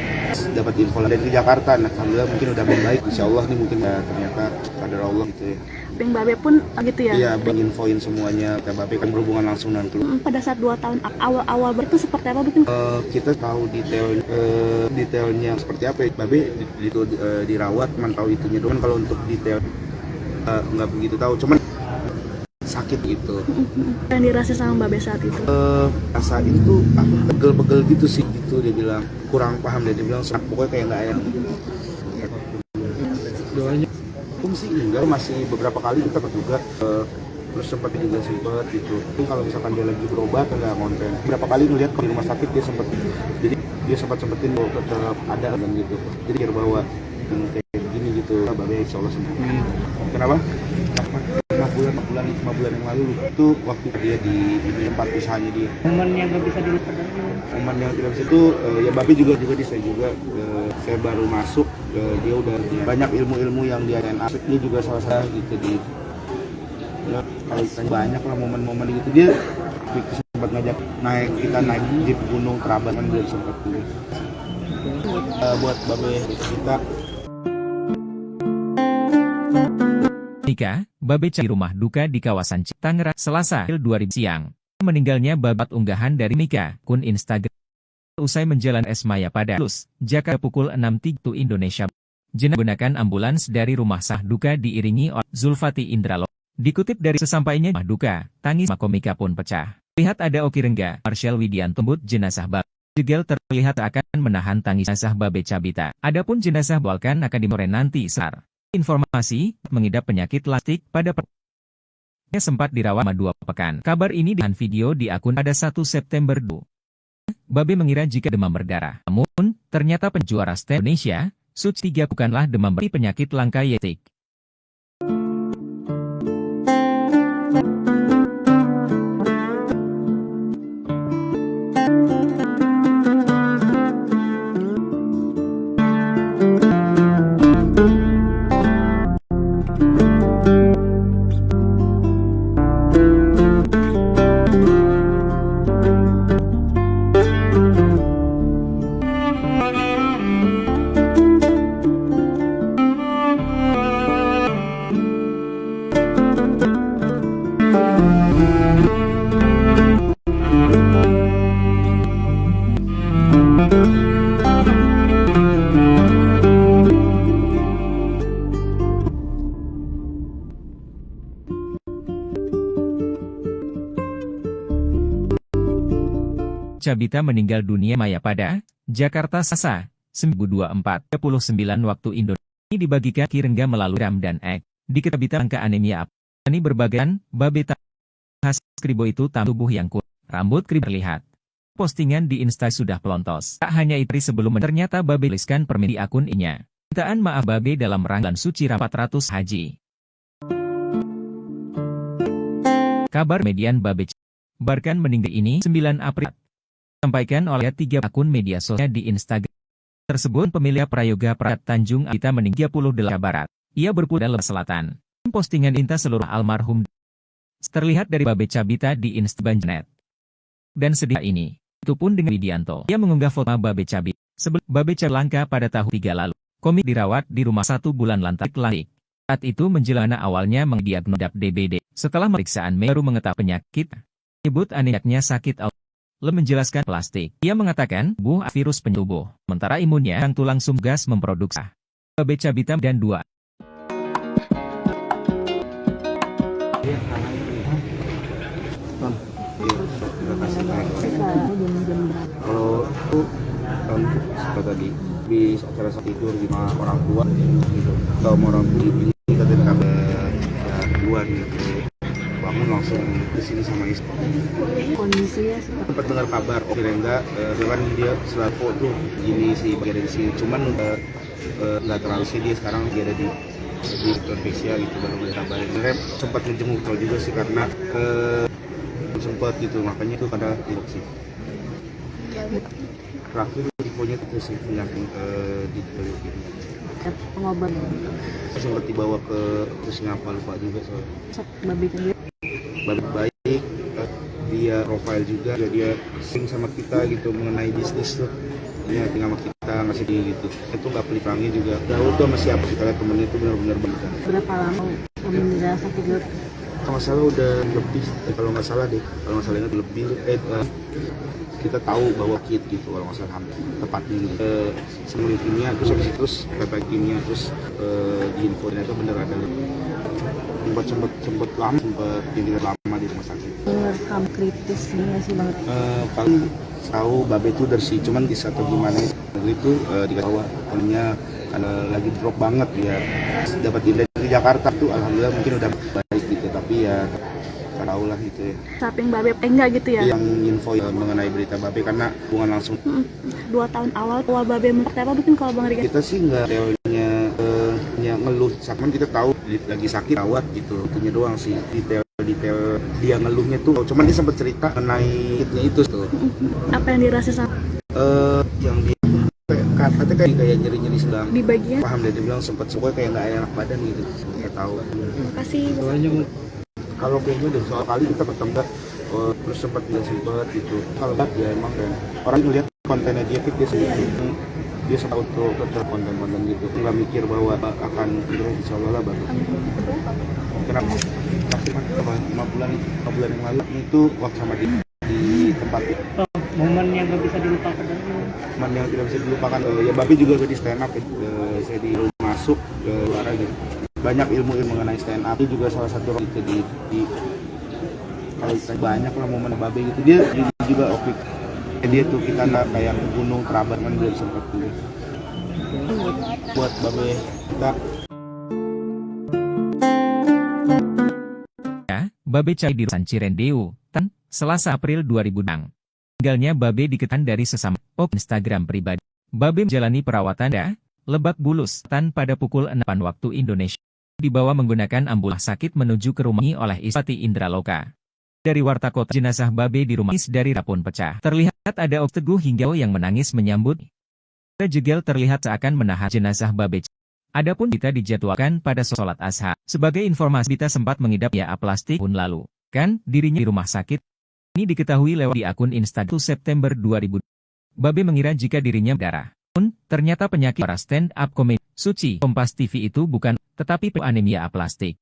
dapat info dari Jakarta, nah alhamdulillah mungkin udah membaik, insya Allah nih mungkin ya ternyata kadar Allah gitu ya. Bang Babe pun gitu ya? Iya, Bang infoin semuanya, kayak Babe kan berhubungan langsung dengan keluarga. Pada saat 2 tahun awal itu seperti apa bikin? Kita tahu detailnya seperti apa ya, Babe itu dirawat, mantau itunya doang, kalau untuk detail nggak begitu tahu, cuman sakit gitu. Yang dirasa sama Babe saat itu? Rasa itu aku pegel-pegel gitu sih, gitu dia bilang kurang paham, dia bilang pokoknya kayak nggak enak. Doanya sih enggak, masih beberapa kali kita juga terus sempat gitu. Tapi kalau misalkan dia lagi berobat nggak konten. Berapa kali ngeliat di rumah sakit dia sempetin bahwa tetap ada dan gitu. Jadi dia bawa kayak gini gitu. Babe insya Allah sembuh. Kenapa? 5 bulan yang lalu itu waktu dia di tempat usahanya dia. Momen yang nggak bisa dilupakan. Momen yang tidak bisa itu ya Babe juga di saya juga saya baru masuk, dia udah banyak ilmu yang dia asik, dia juga salah satu gitu di ya, kalau ditanya banyak lah momen-momen gitu, dia sempat ngajak naik jeep gunung Terabat kan dia sempat dulu. Buat Babe kita Nikah, Babe Cahaya di rumah duka di kawasan Tangerang, Selasa, 2000 siang. Meninggalnya babat unggahan dari Mika, akun Instagram. Usai menjalani Esmaya pada Jakarta pukul 6.30 Indonesia. Jenazah menggunakan ambulans dari rumah sah duka diiringi oleh Zulfati Indralo. Dikutip dari sesampainya rumah duka, tangis Komika pun pecah. Lihat ada Oki Rengga, Marshall Widianto membut jenazah Babe. Jegel terlihat akan menahan tangis jenazah Babe Cabita. Adapun jenazah Balkan akan dimulai nanti sar. Informasi, mengidap penyakit plastik pada sempat dirawat selama 2 pekan. Kabar ini dengan video di akun pada 1 September 2. Babe mengira jika demam berdarah. Namun, ternyata penjuara stand Indonesia, Suci 3 bukanlah demam berdarah, penyakit langka yaitu Cabita meninggal dunia pada Jakarta Selasa, 2024, 39 waktu Indonesia. Ini dibagikan Ki-Rengga melalui Ram dan Ek. Diketahui angka anemia ini berbagian, Babe khas kribo itu tubuh yang kuat, rambut kribo terlihat. Postingan di Insta sudah pelontos. Tak hanya itu, sebelum ternyata Babe tuliskan permen di akun I-nya. Permintaan maaf Babe dalam rangkaian suci 400 haji. Kabar median Babe Barkan meninggal ini 9 April. Sampaikan oleh 3 akun media sosial di Instagram. Tersebut pemilik Prayoga Prat Tanjung Abita meninggal 38 Barat. Ia berpulau dalam selatan. Postingan Inta seluruh almarhum terlihat dari Babe Cabita di Instagram. Dan sedih ini, itu pun dengan Widianto. Ia mengunggah foto Babe Cabita. Sebelum Babe Cabita langka pada tahun 3 lalu. Komik dirawat di rumah 1 bulan lantai lantik. Saat itu menjelana awalnya mendiagnosis DBD. Setelah pemeriksaan baru mengetahui penyakit. Menyebut anaknya sakit menjelaskan plastik. Ia mengatakan, tubuh virus penyubuh. Sementara imunnya yang tulang sumgas memproduksi. Babe Cabita dan 2. Kalau itu tahun setelah tadi di acara saat tidur sama orang tua gitu, atau sama orang tua ini kita dari kabar dua gitu, bangun langsung di sini sama istri. Kondisinya seperti Sempat dengar kabar Ki-Rengga, kan dia selalu foto gini sih bagian dari sini, cuman nggak terlalu sih dia sekarang dia ada di Indonesia gitu, baru mulai kabarin. Sebenarnya sempat ngejenguk juga sih karena sempat gitu, makanya itu pada tidak sih. Terakhir infonya itu sih penyakit di gitu. pengobatan Sempat dibawa ke terusnya apa lupa juga soal. Babe Cabita. Baik baik, dia profile juga, dia sing sama kita gitu mengenai bisnis tuh. Dia tinggal sama kita ngasih dia gitu. Itu nggak pelit lagi juga. Tahu tuh sama siapa kita lihat temennya itu benar-benar banget. Berapa lama menderita sakit lut? Kalau nggak salah udah lebih, kalau nggak salah deh, kalau nggak salah ingat lebih, kita tahu bahwa kit gitu kalau nggak salah hampir tepatnya gitu. Semua kimia terus habis itu PP kimia terus di info itu bener ada sempat lama, sempat jadi lama di rumah sakit. Merekam kritis nih nggak sih Bang? Paling tahu Babe itu bersih, cuman di satu gimana itu dikasih bahwa kondisinya lagi drop banget ya. Dapat di Jakarta tuh alhamdulillah mungkin udah baik gitu, tapi ya tahu lah gitu ya. Samping Babe enggak gitu ya? Yang info mengenai berita Babe karena hubungan langsung. 2 tahun awal Babe seperti apa mungkin kalau Bang Rigan? Kita sih nggak teorinya ngeluh, cuman kita tahu lagi sakit rawat gitu, itunya doang sih detail dia ngeluhnya tuh. Cuman dia sempat cerita mengenai itu tuh. Apa yang dirasa sama Yang dia katanya kayak nyeri sedang di bagian? paham, dia bilang sempat suka kayak nggak enak badan gitu. Nggak tahu. Terima kasih. Kalau kayaknya udah soal kali kita ketemu terus sempat gitu. Kalau ya emang kan orang ngeliat kontennya dia dia suka untuk konten-konten gitu, nggak mikir bahwa akan insya Allah lah baru. Kenapa? Lima bulan yang lalu itu waktu sama di tempat itu. Momen yang gak bisa dilupakan. Momen yang tidak bisa dilupakan. Ya Babe juga di stand up, saya di masuk ke luar gitu. Banyak ilmu mengenai stand up, itu juga salah satu itu di kalau banyak lah momen Babe gitu. Dia juga opik. Dia tuh kita kayak ke gunung Terabat kan belum sempat dulu. Buat Babe kita. Babe Cabita di Rusan Cirendeu, Selasa April 2000. Meninggalnya Babe diketahui dari sesama Instagram pribadi. Babe menjalani perawatan Lebak Bulus pada pukul 6 waktu Indonesia. Dibawa menggunakan ambulans sakit menuju ke rumah oleh Istri Indra Loka. Dari Warta Kota, jenazah Babe di rumah dari rapun pecah. Terlihat ada Teguh hingga yang menangis menyambut. Jegel terlihat seakan menahan jenazah Babe. Adapun Bita dijadwalkan pada sholat Asha. Sebagai informasi, Bita sempat mengidap plastik tahun lalu. Dirinya di rumah sakit. Ini diketahui lewat di akun Instagram September 2000. Babe mengira jika dirinya berdarah. Ternyata penyakit para stand up komedi Suci Kompas TV itu bukan, tetapi anemia aplastik.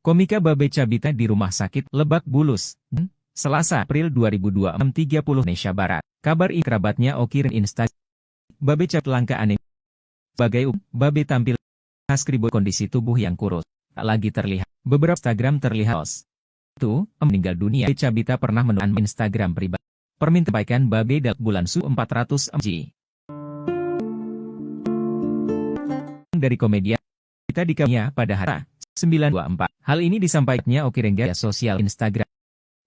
Komika Babe Cabita di Rumah Sakit Lebak Bulus, Selasa, April 2026 30 Indonesia Barat. Kabar kerabatnya Oki Insta. Babe Cabita langka aneh. Sebagai Babe tampil khas kribut kondisi tubuh yang kurus. Tak lagi terlihat. Beberapa Instagram terlihat itu, meninggal dunia. Babe Cabita pernah menuliskan Instagram pribadi. Permintaan Babe dalam bulan 400 mg. Dari komedian kita dikabnya pada hari 924. Hal ini disampaikannya Oki Rengga sosial Instagram.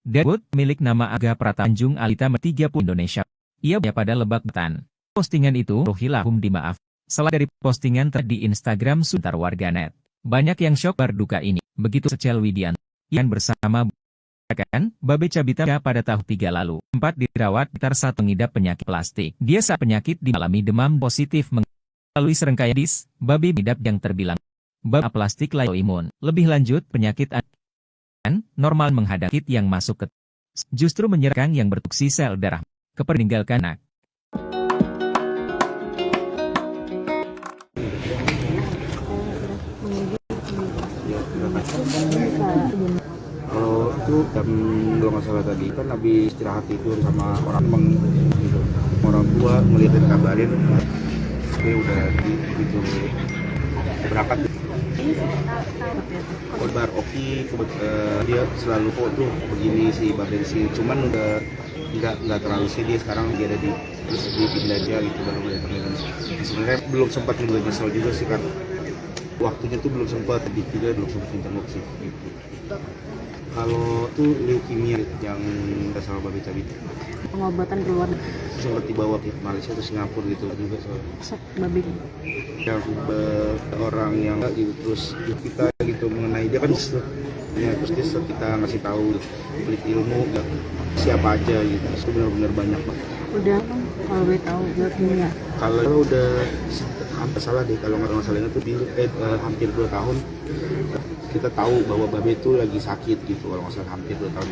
Debut milik nama Aga Pratanjung Alita 30 Indonesia. Ia pada Lebak Banten. Postingan itu hilahum dimaaf. Setelah dari postingan di Instagram Suntar warganet. Banyak yang shock berduka ini. Begitu Secel Widian yang bersama kan Babe Cabita pada tahun 3 lalu. Sempat dirawat sekitar 1 mengidap penyakit plastik. Dia saat penyakit dialami demam positif melalui serangkaian dis, Babe mengidap yang terbilang plastik imun. Lebih lanjut, penyakit normal menghadapi yang masuk ke justru menyerang yang berfungsi sel darah kepeninggalkan anak. Kalau itu kalau nggak salah tadi kan habis istirahat tidur sama orang gitu. Orang tua ngeliatin kabarin, tapi udah gitu berangkat. Kabar Oki dia selalu foto begini si Babe sih, cuman udah nggak terlalu sedih sekarang. Dia ada di pindah aja gitu baru mulai terlihat. Sebenarnya belum sempat juga nyesel juga sih kan, waktunya tuh belum sempat juga belum sempat jenguk sih gitu. Kalau tuh leukemia yang nggak sama Babe Cabita, Pengobatan keluar sempat dibawa ke Malaysia atau Singapura gitu juga soalnya. Babe. Yang orang yang gitu terus kita gitu mengenai dia kan ya, terus dia kita ngasih tahu pelit ilmu ya, siapa aja gitu, itu benar-benar banyak banget. Udah kalau gue tahu leukemia. Kalau udah hampir salah deh kalau nggak salah itu hampir 2 tahun kita tahu bahwa Babe itu lagi sakit gitu, kalau nggak salah hampir 2 tahun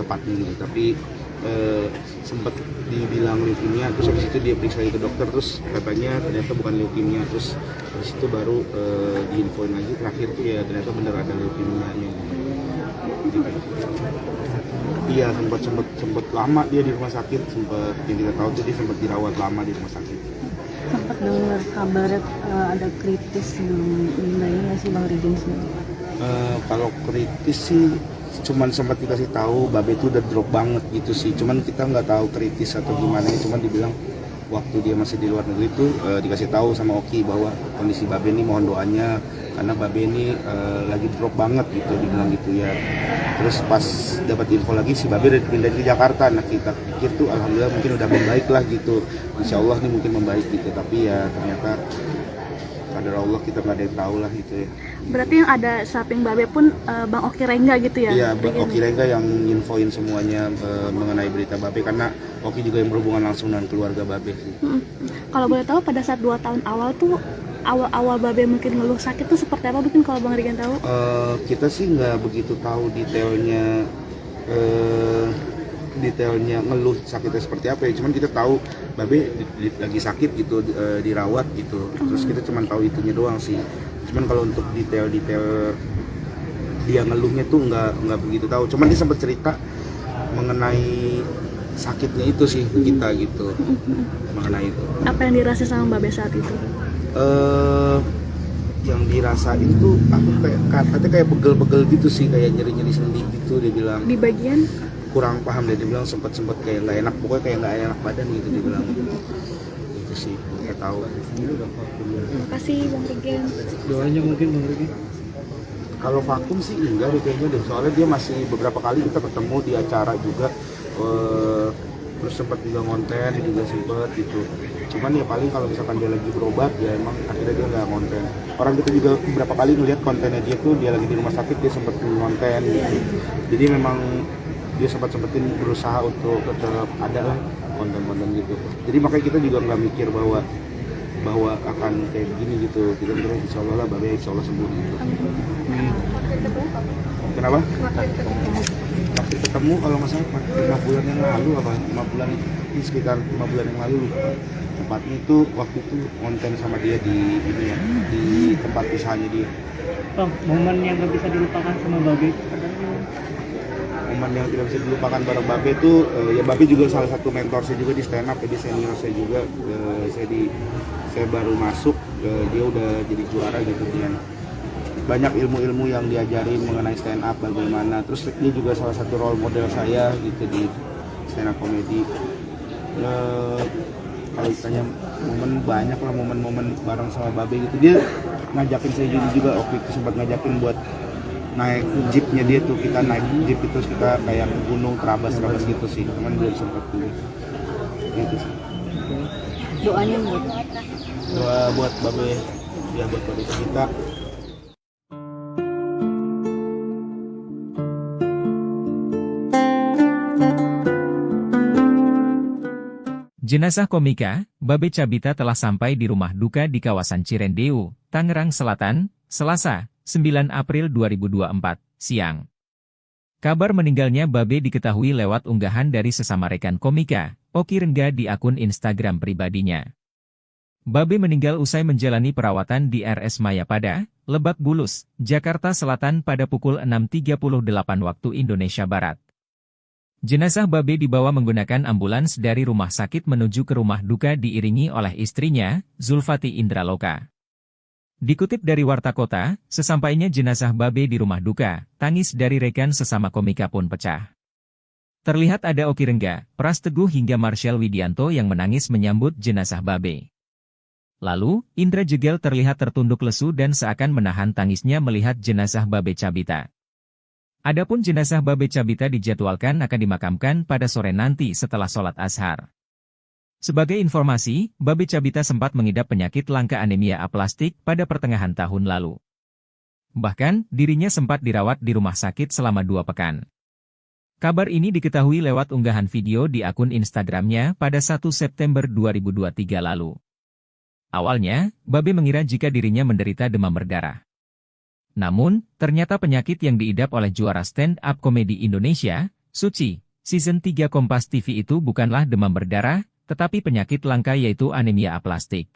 tepatnya gitu. Tapi sempat dibilang leukemia, terus habis itu dia periksa ke dokter, terus katanya ternyata bukan leukemia, terus habis itu baru diinfoin lagi terakhir tuh ya ternyata bener ada leukemianya gitu. Iya sempat lama dia di rumah sakit, sempat yang kita tahu tuh dia sempat dirawat lama di rumah sakit. Sempat dengar kabar ada kritis sebelum meninggalnya nggak sih Bang Rigen sendiri? Kalau kritis sih cuman sempat dikasih tahu Babe itu udah drop banget gitu sih, cuman kita nggak tahu kritis atau gimana, cuman dibilang waktu dia masih di luar negeri itu dikasih tahu sama Oki bahwa kondisi Babe ini mohon doanya karena Babe ini lagi drop banget gitu, dibilang gitu ya. Terus pas dapat info lagi si Babe udah pindah ke Jakarta, nah kita pikir tuh alhamdulillah mungkin udah membaik lah gitu, insya Allah nih mungkin membaik gitu, tapi ya ternyata kadar Allah kita nggak ada yang tahu lah gitu ya. Berarti yang ada samping Babe pun Bang Oki Rengga gitu ya? Iya, Oki Rengga yang infoin semuanya mengenai berita Babe, karena Oki juga yang berhubungan langsung dengan keluarga Babe. Kalau boleh tahu pada saat 2 tahun awal tuh awal Babe mungkin ngeluh sakit tuh seperti apa mungkin kalau Bang Rigen tahu? Kita sih nggak begitu tahu detailnya ngeluh sakitnya seperti apa ya, cuman kita tahu Babe lagi sakit gitu, dirawat gitu, terus kita cuman tahu itunya doang sih. Cuman kalau untuk detail dia ngeluhnya tuh nggak begitu tahu, cuman dia sempat cerita mengenai sakitnya itu sih ke kita gitu, mengenai itu. Apa yang dirasa sama Babe saat itu? Yang dirasain tuh aku katanya kayak pegel-pegel gitu sih, kayak nyeri-nyeri sendi gitu dia bilang. Di bagian? Kurang paham deh, dia bilang sempat kayak nggak enak, pokoknya kayak nggak enak badan gitu dia bilang. Itu sih nggak tahu. Terima kasih Bang Rigen. Doanya mungkin Bang Rigen. Kalau vakum sih enggak deh kayaknya deh, soalnya dia masih beberapa kali kita ketemu di acara juga, terus sempat juga ngonten juga sempet gitu. Cuman ya paling kalau misalkan dia lagi berobat ya emang akhirnya dia nggak ngonten. Orang kita juga beberapa kali ngeliat kontennya dia tuh dia lagi di rumah sakit dia sempet ngonten gitu. Jadi memang dia sempetin berusaha untuk tetap ada lah konten-konten gitu. Jadi makanya kita juga nggak mikir bahwa akan kayak begini gitu. Kita mikirnya insya Allah lah Babe insya Allah sembuh gitu. Kenapa? Waktu ketemu kalau nggak salah 5 bulan yang lalu apa 5 bulan ini sekitar 5 bulan yang lalu lupa tepatnya itu waktu itu konten sama dia di ini ya, di tempat usahanya dia. Bang, momen yang gak bisa dilupakan sama Babe itu Momen yang tidak bisa dilupakan bareng Babe itu ya Babe juga salah satu mentor saya juga di stand up, jadi senior saya juga. Saya baru masuk, dia udah jadi juara gitu, dan banyak ilmu-ilmu yang diajarin mengenai stand up bagaimana. Terus dia juga salah satu role model saya gitu di stand up comedy. Kalau ditanya momen, banyak lah momen-momen bareng sama Babe gitu. Dia ngajakin saya juga waktu itu, sempat ngajakin buat naik jeepnya dia tuh, kita naik jeep itu terus kita kayak ke gunung terabas gitu sih, cuman belum sempat dulu gitu sih. Doanya buat Doa buat Babe, ya buat Babe kita. Jenazah komika, Babe Cabita telah sampai di rumah duka di kawasan Cirendeu, Tangerang Selatan, Selasa, 9 April 2024, siang. Kabar meninggalnya Babe diketahui lewat unggahan dari sesama rekan komika, Oki Rengga di akun Instagram pribadinya. Babe meninggal usai menjalani perawatan di RS Mayapada, Lebak Bulus, Jakarta Selatan pada pukul 6.38 waktu Indonesia Barat. Jenazah Babe dibawa menggunakan ambulans dari rumah sakit menuju ke rumah duka diiringi oleh istrinya, Zulfati Indraloka. Dikutip dari Warta Kota, sesampainya jenazah Babe di rumah duka, tangis dari rekan sesama komika pun pecah. Terlihat ada Oki Rengga, Pras Teguh hingga Marshall Widianto yang menangis menyambut jenazah Babe. Lalu, Indra Jegel terlihat tertunduk lesu dan seakan menahan tangisnya melihat jenazah Babe Cabita. Adapun jenazah Babe Cabita dijadwalkan akan dimakamkan pada sore nanti setelah sholat Ashar. Sebagai informasi, Babe Cabita sempat mengidap penyakit langka anemia aplastik pada pertengahan tahun lalu. Bahkan, dirinya sempat dirawat di rumah sakit selama 2 pekan. Kabar ini diketahui lewat unggahan video di akun Instagramnya pada 1 September 2023 lalu. Awalnya, Babe mengira jika dirinya menderita demam berdarah. Namun, ternyata penyakit yang diidap oleh juara stand-up komedi Indonesia, Suci, Season 3 Kompas TV itu bukanlah demam berdarah, tetapi penyakit langka yaitu anemia aplastik.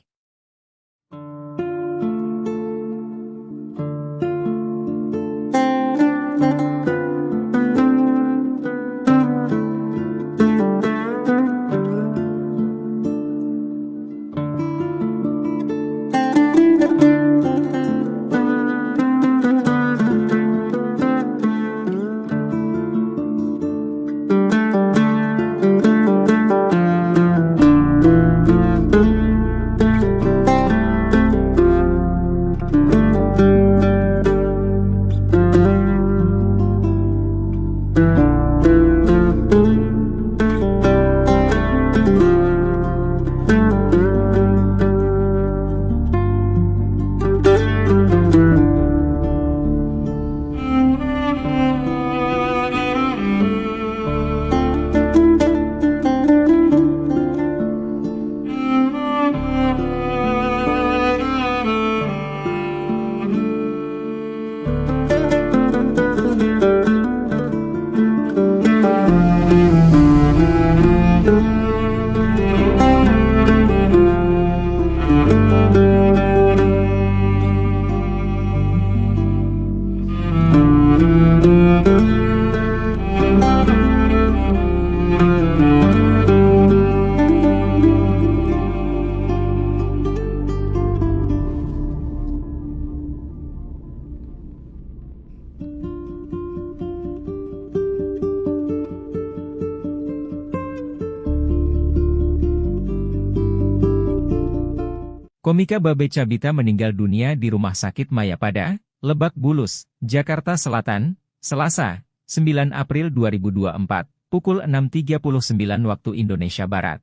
Komika Babe Cabita meninggal dunia di Rumah Sakit Mayapada, Lebak Bulus, Jakarta Selatan, Selasa, 9 April 2024, pukul 6.39 waktu Indonesia Barat.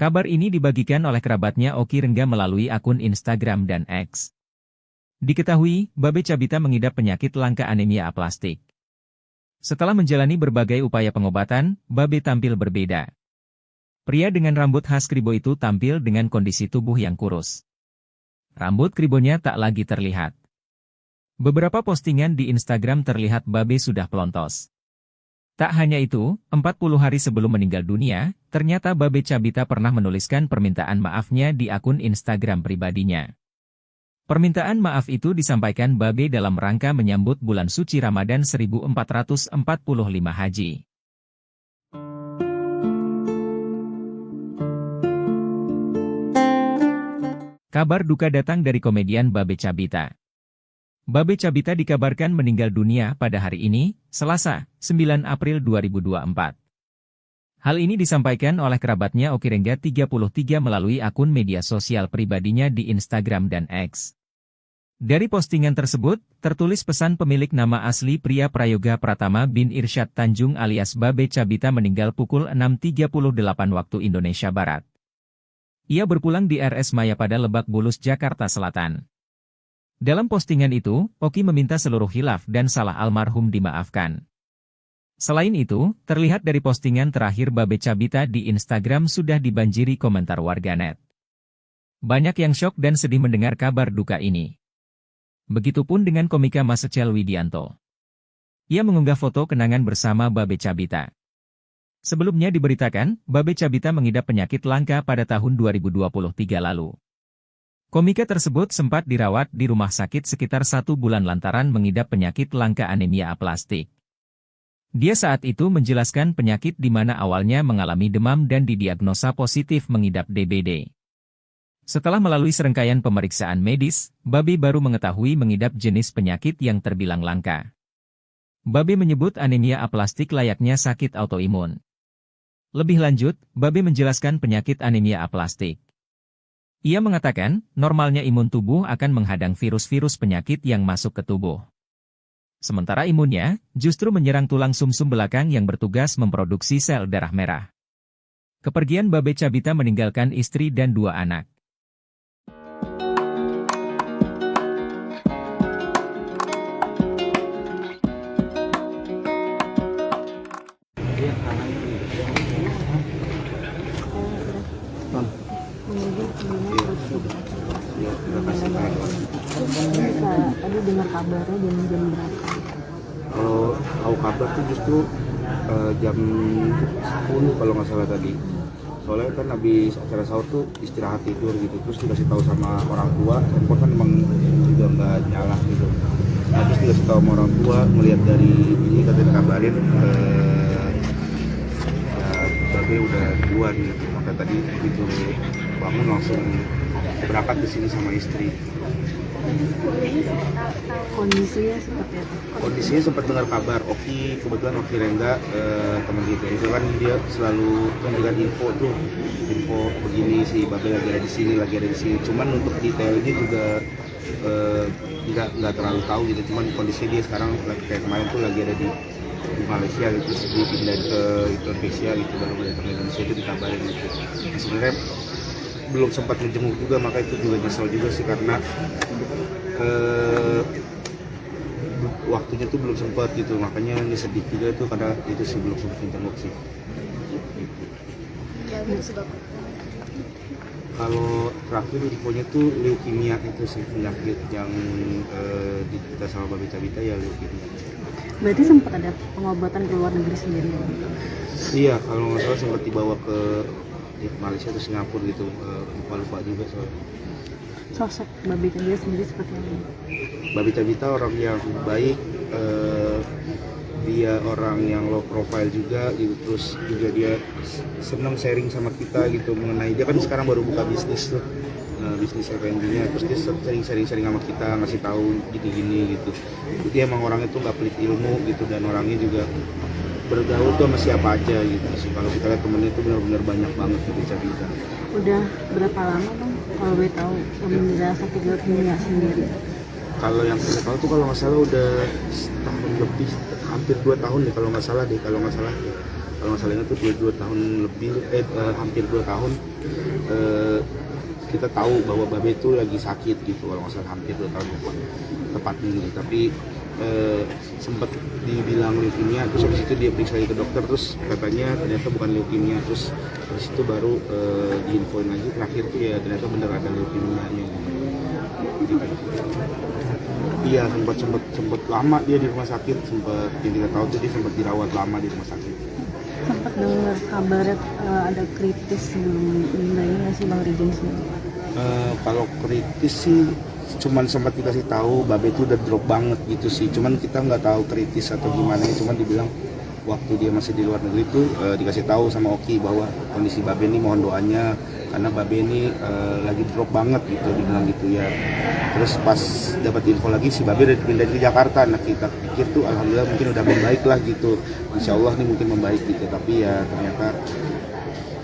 Kabar ini dibagikan oleh kerabatnya Oki Rengga melalui akun Instagram dan X. Diketahui, Babe Cabita mengidap penyakit langka anemia aplastik. Setelah menjalani berbagai upaya pengobatan, Babe tampil berbeda. Pria dengan rambut khas kribo itu tampil dengan kondisi tubuh yang kurus. Rambut kribonya tak lagi terlihat. Beberapa postingan di Instagram terlihat Babe sudah pelontos. Tak hanya itu, 40 hari sebelum meninggal dunia, ternyata Babe Cabita pernah menuliskan permintaan maafnya di akun Instagram pribadinya. Permintaan maaf itu disampaikan Babe dalam rangka menyambut bulan suci Ramadan 1445 Haji. Kabar duka datang dari komedian Babe Cabita. Babe Cabita dikabarkan meninggal dunia pada hari ini, Selasa, 9 April 2024. Hal ini disampaikan oleh kerabatnya Oki Rengga 33 melalui akun media sosial pribadinya di Instagram dan X. Dari postingan tersebut, tertulis pesan pemilik nama asli pria Prayoga Pratama bin Irsyad Tanjung alias Babe Cabita meninggal pukul 6.38 waktu Indonesia Barat. Ia berpulang di RS Mayapada Lebak Bulus, Jakarta Selatan. Dalam postingan itu, Oki meminta seluruh khilaf dan salah almarhum dimaafkan. Selain itu, terlihat dari postingan terakhir Babe Cabita di Instagram sudah dibanjiri komentar warganet. Banyak yang syok dan sedih mendengar kabar duka ini. Begitupun dengan komika Masecel Widianto. Ia mengunggah foto kenangan bersama Babe Cabita. Sebelumnya diberitakan, Babe Cabita mengidap penyakit langka pada tahun 2023 lalu. Komika tersebut sempat dirawat di rumah sakit sekitar 1 bulan lantaran mengidap penyakit langka anemia aplastik. Dia saat itu menjelaskan penyakit di mana awalnya mengalami demam dan didiagnosa positif mengidap DBD. Setelah melalui serangkaian pemeriksaan medis, Babe baru mengetahui mengidap jenis penyakit yang terbilang langka. Babe menyebut anemia aplastik layaknya sakit autoimun. Lebih lanjut, Babe menjelaskan penyakit anemia aplastik. Ia mengatakan, normalnya imun tubuh akan menghadang virus-virus penyakit yang masuk ke tubuh. Sementara imunnya, justru menyerang tulang sumsum belakang yang bertugas memproduksi sel darah merah. Kepergian Babe Cabita meninggalkan istri dan 2 anak. Tadi dengar kabarnya jam berapa? Kalau tahu kabar tuh justru jam 10 kalau nggak salah tadi. Soalnya kan habis acara sahur tuh istirahat tidur gitu, terus dikasih tahu sama orang tua, handphone kan emang juga nggak nyala gitu. Nah, terus dikasih tahu sama orang tua, ngelihat dari ini katanya kabarin Babe udah duluan gitu. Maka tadi begitu bangun langsung berangkat ke sini sama istri. Kondisinya seperti apa? Kondisinya sempat dengar kabar Oki, kebetulan Oki Rengga teman kita itu kan dia selalu memberikan info begini si Babe lagi ada di sini, cuman untuk detailnya juga nggak terlalu tahu gitu, cuman kondisi dia sekarang kayak kemarin tuh lagi ada di Malaysia gitu, terus dia pindah ke Indonesia gitu, baru datang ke Indonesia itu dikabarin gitu. Sebenarnya belum sempat menjenguk juga, maka itu juga nyesel juga sih karena waktunya tuh belum sempat gitu, makanya ini sedih juga tuh karena itu sih belum sempat menjenguk sih. Kalau terakhir infonya tuh leukemia itu sih penyakit yang diderita sama Babe Cabita ya leukemia. Berarti sempat ada pengobatan ke luar negeri sendiri? Iya, kalau nggak salah sempat dibawa ke Malaysia atau Singapura gitu, lupa juga soalnya. Sosok Babe Cabita sendiri seperti apa? Babe Cabita orang yang baik, dia orang yang low profile juga gitu, terus juga dia senang sharing sama kita gitu mengenai, dia kan sekarang baru buka bisnis tuh, bisnis F&B-nya, terus dia sering sharing sama kita, ngasih tahu gini-gini gitu. Jadi emang orangnya tuh nggak pelit ilmu gitu, dan orangnya juga bergaul tuh sama siapa aja gitu sih. Kalau kita lihat temennya tuh benar-benar banyak banget gitu Cabita. Udah berapa lama Bang kalau boleh tahu menderita sakit leukemia sendiri? Kalau yang saya tahu tuh kalau nggak salah udah setahun lebih, hampir 2 tahun deh kalau nggak salah kalau nggak salah itu tuh 2 tahun lebih, hampir 2 tahun kita tahu bahwa Babe itu lagi sakit gitu, kalau nggak salah hampir 2 tahun tepatnya gitu. Tapi sempat dibilang leukemia, terus habis itu dia periksa ke dokter, terus katanya ternyata bukan leukemia, terus habis itu baru diinfoin lagi terakhir tuh ya ternyata bener ada leukemia gitu. Iya, sempat lama dia di rumah sakit, sempat yang kita tahu tuh dia sempat dirawat lama di rumah sakit. Sempat dengar kabar ada kritis sebelum meninggal nggak sih Bang Rigen sendiri? Kalau kritis sih cuman sempat dikasih tahu Babe itu udah drop banget gitu sih, cuman kita nggak tahu kritis atau gimana, cuman dibilang waktu dia masih di luar negeri itu dikasih tahu sama Oki bahwa kondisi Babe ini mohon doanya karena Babe ini lagi drop banget gitu, dibilang gitu ya. Terus pas dapat info lagi si Babe udah pindah ke Jakarta, nah kita pikir tuh alhamdulillah mungkin udah membaik lah gitu, insya Allah nih mungkin membaik gitu, tapi ya ternyata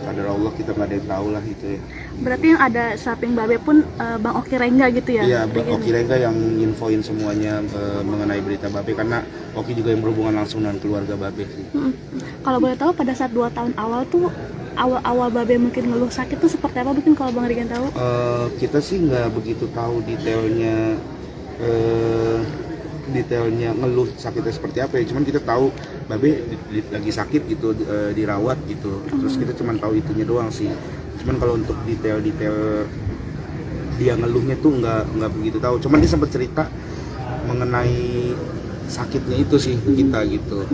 kadar Allah kita nggak ada yang tahu lah gitu ya. Berarti yang ada samping Babe pun Bang Oki Rengga gitu ya? Iya, Oki Rengga yang infoin semuanya mengenai berita Babe, karena Oki juga yang berhubungan langsung dengan keluarga Babe. Kalau boleh tahu pada saat 2 tahun awal tuh awal Babe mungkin ngeluh sakit tuh seperti apa mungkin kalau Bang Rigen tahu? Kita sih nggak begitu tahu detailnya ngeluh sakitnya seperti apa ya, cuman kita tahu Babe lagi sakit gitu, dirawat gitu, terus kita cuman tahu itunya doang sih. Cuman kalau untuk detail dia ngeluhnya tuh nggak begitu tahu, cuman dia sempat cerita mengenai sakitnya itu sih ke kita gitu,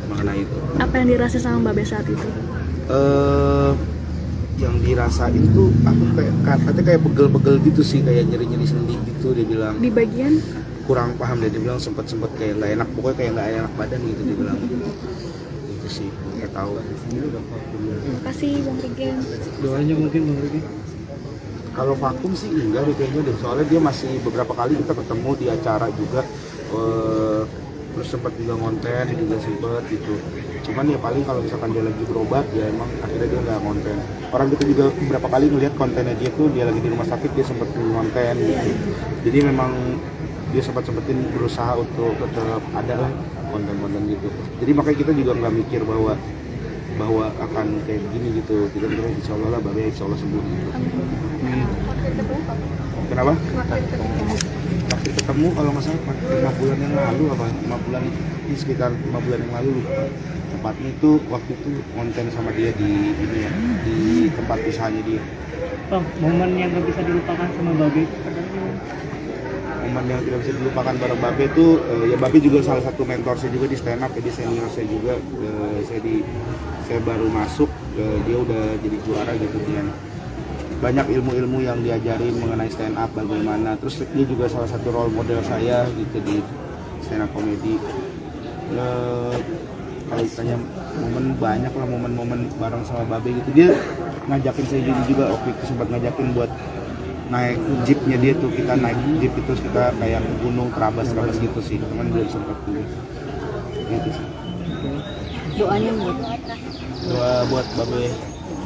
mengenai itu. Apa yang dirasa sama Babe saat itu? Yang dirasain tuh aku katanya kayak pegel-pegel gitu sih, kayak nyeri-nyeri sendi gitu dia bilang. Di bagian? Kurang paham dia bilang sempat kayak nggak enak, pokoknya kayak nggak enak badan gitu dia bilang. Itu sih nggak tahu. Terima kasih Bang Rigen. Doanya mungkin Bang Rigen. Kalau vakum sih enggak deh kayaknya deh, soalnya dia masih beberapa kali kita ketemu di acara juga, terus sempat juga ngonten juga sempet gitu. Cuman ya paling kalau misalkan dia lagi berobat ya emang akhirnya dia nggak ngonten. Orang kita juga beberapa kali ngeliat kontennya dia tuh dia lagi di rumah sakit dia sempet ngonten gitu. Jadi memang dia sempetin berusaha untuk tetap ada lah konten-konten gitu. Jadi makanya kita juga nggak mikir bahwa akan kayak gini gitu. Kita mikirnya insya Allah lah Babe insya Allah sembuh gitu. Kenapa? Terakhir ketemu kalau nggak salah 5 bulan yang lalu apa 5 bulan ini, sekitar 5 bulan yang lalu tepatnya itu waktu itu konten sama dia di ini ya, di tempat usahanya dia. Bang, momen yang gak bisa dilupakan sama Babe itu Momen yang tidak bisa dilupakan bareng Babe itu ya Babe juga salah satu mentor saya juga di stand up, jadi senior saya juga. Saya baru masuk, dia udah jadi juara gitu kan. Banyak ilmu-ilmu yang diajarin mengenai stand up bagaimana, terus dia juga salah satu role model saya gitu di stand up comedy. Kalau ditanya momen, banyak lah momen-momen bareng sama Babe gitu. Dia ngajakin saya juga waktu itu sempat ngajakin buat naik jeepnya dia tuh, kita naik jeep itu terus kita kayak ke gunung terabas gitu sih, cuman belum sempat dulu gitu sih. Doanya Buat Babe,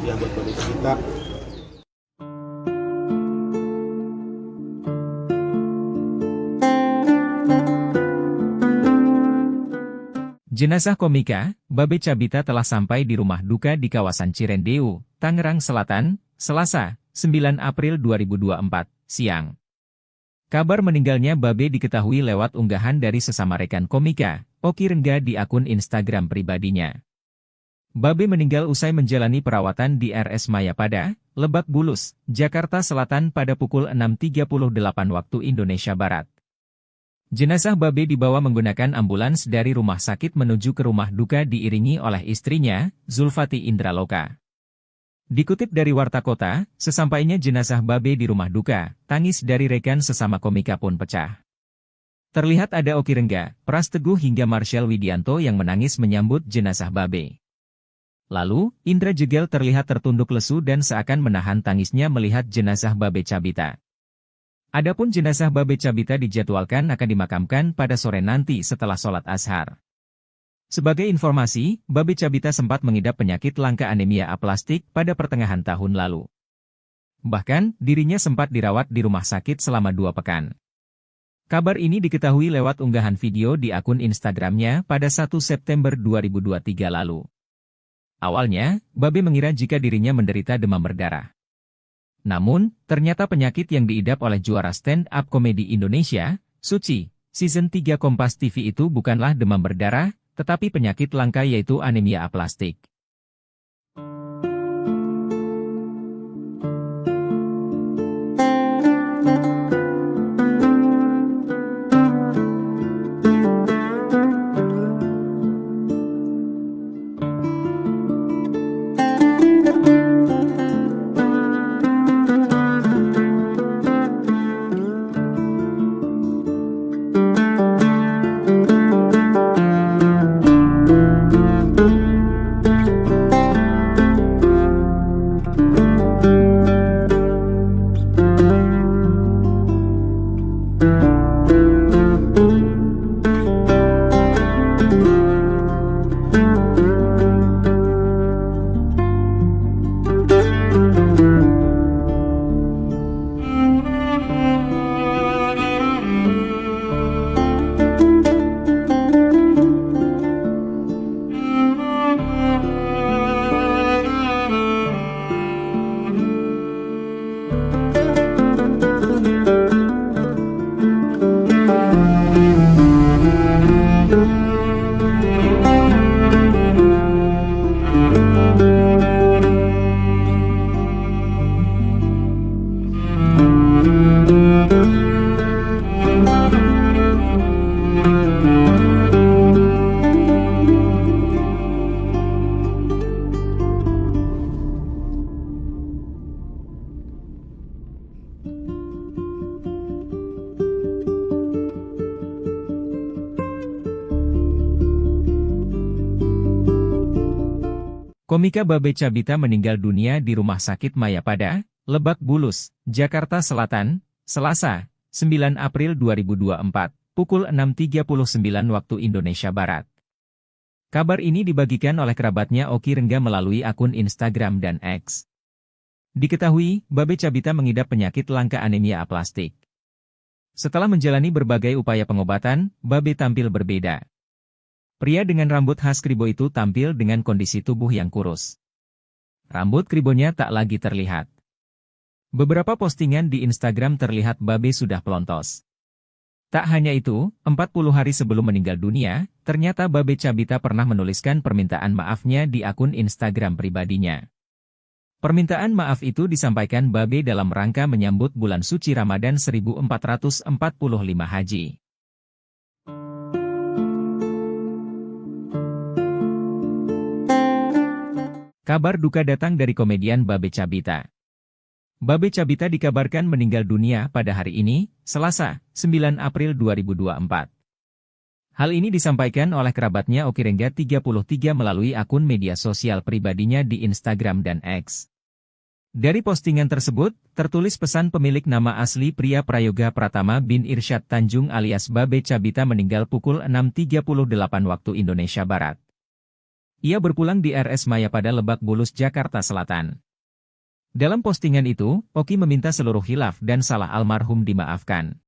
ya buat Babe kita. Jenazah komika, Babe Cabita telah sampai di rumah duka di kawasan Cirendeu, Tangerang Selatan, Selasa, 9 April 2024, siang. Kabar meninggalnya Babe diketahui lewat unggahan dari sesama rekan komika, Oki Rengga di akun Instagram pribadinya. Babe meninggal usai menjalani perawatan di RS Mayapada, Lebak Bulus, Jakarta Selatan pada pukul 6.38 waktu Indonesia Barat. Jenazah Babe dibawa menggunakan ambulans dari rumah sakit menuju ke rumah duka diiringi oleh istrinya, Zulfati Indraloka. Dikutip dari Warta Kota, sesampainya jenazah Babe di rumah duka, tangis dari rekan sesama komika pun pecah. Terlihat ada Oki Rengga, Pras Teguh hingga Marshall Widianto yang menangis menyambut jenazah Babe. Lalu, Indra Jegel terlihat tertunduk lesu dan seakan menahan tangisnya melihat jenazah Babe Cabita. Adapun jenazah Babe Cabita dijadwalkan akan dimakamkan pada sore nanti setelah sholat Ashar. Sebagai informasi, Babe Cabita sempat mengidap penyakit langka anemia aplastik pada pertengahan tahun lalu. Bahkan, dirinya sempat dirawat di rumah sakit selama 2 pekan. Kabar ini diketahui lewat unggahan video di akun Instagramnya pada 1 September 2023 lalu. Awalnya, Babe mengira jika dirinya menderita demam berdarah. Namun, ternyata penyakit yang diidap oleh juara stand-up komedi Indonesia, Suci, Season 3 Kompas TV itu bukanlah demam berdarah, tetapi penyakit langka yaitu anemia aplastik. Komika Babe Cabita meninggal dunia di Rumah Sakit Mayapada, Lebak Bulus, Jakarta Selatan, Selasa, 9 April 2024, pukul 6.39 waktu Indonesia Barat. Kabar ini dibagikan oleh kerabatnya Oki Rengga melalui akun Instagram dan X. Diketahui, Babe Cabita mengidap penyakit langka anemia aplastik. Setelah menjalani berbagai upaya pengobatan, Babe tampil berbeda. Pria dengan rambut khas kribo itu tampil dengan kondisi tubuh yang kurus. Rambut kribonya tak lagi terlihat. Beberapa postingan di Instagram terlihat Babe sudah pelontos. Tak hanya itu, 40 hari sebelum meninggal dunia, ternyata Babe Cabita pernah menuliskan permintaan maafnya di akun Instagram pribadinya. Permintaan maaf itu disampaikan Babe dalam rangka menyambut bulan suci Ramadan 1445 Haji. Kabar duka datang dari komedian Babe Cabita. Babe Cabita dikabarkan meninggal dunia pada hari ini, Selasa, 9 April 2024. Hal ini disampaikan oleh kerabatnya Oki Rengga 33 melalui akun media sosial pribadinya di Instagram dan X. Dari postingan tersebut, tertulis pesan pemilik nama asli pria Prayoga Pratama bin Irsyad Tanjung alias Babe Cabita meninggal pukul 6.38 waktu Indonesia Barat. Ia berpulang di RS Mayapada Lebak Bulus, Jakarta Selatan. Dalam postingan itu, Oki meminta seluruh khilaf dan salah almarhum dimaafkan.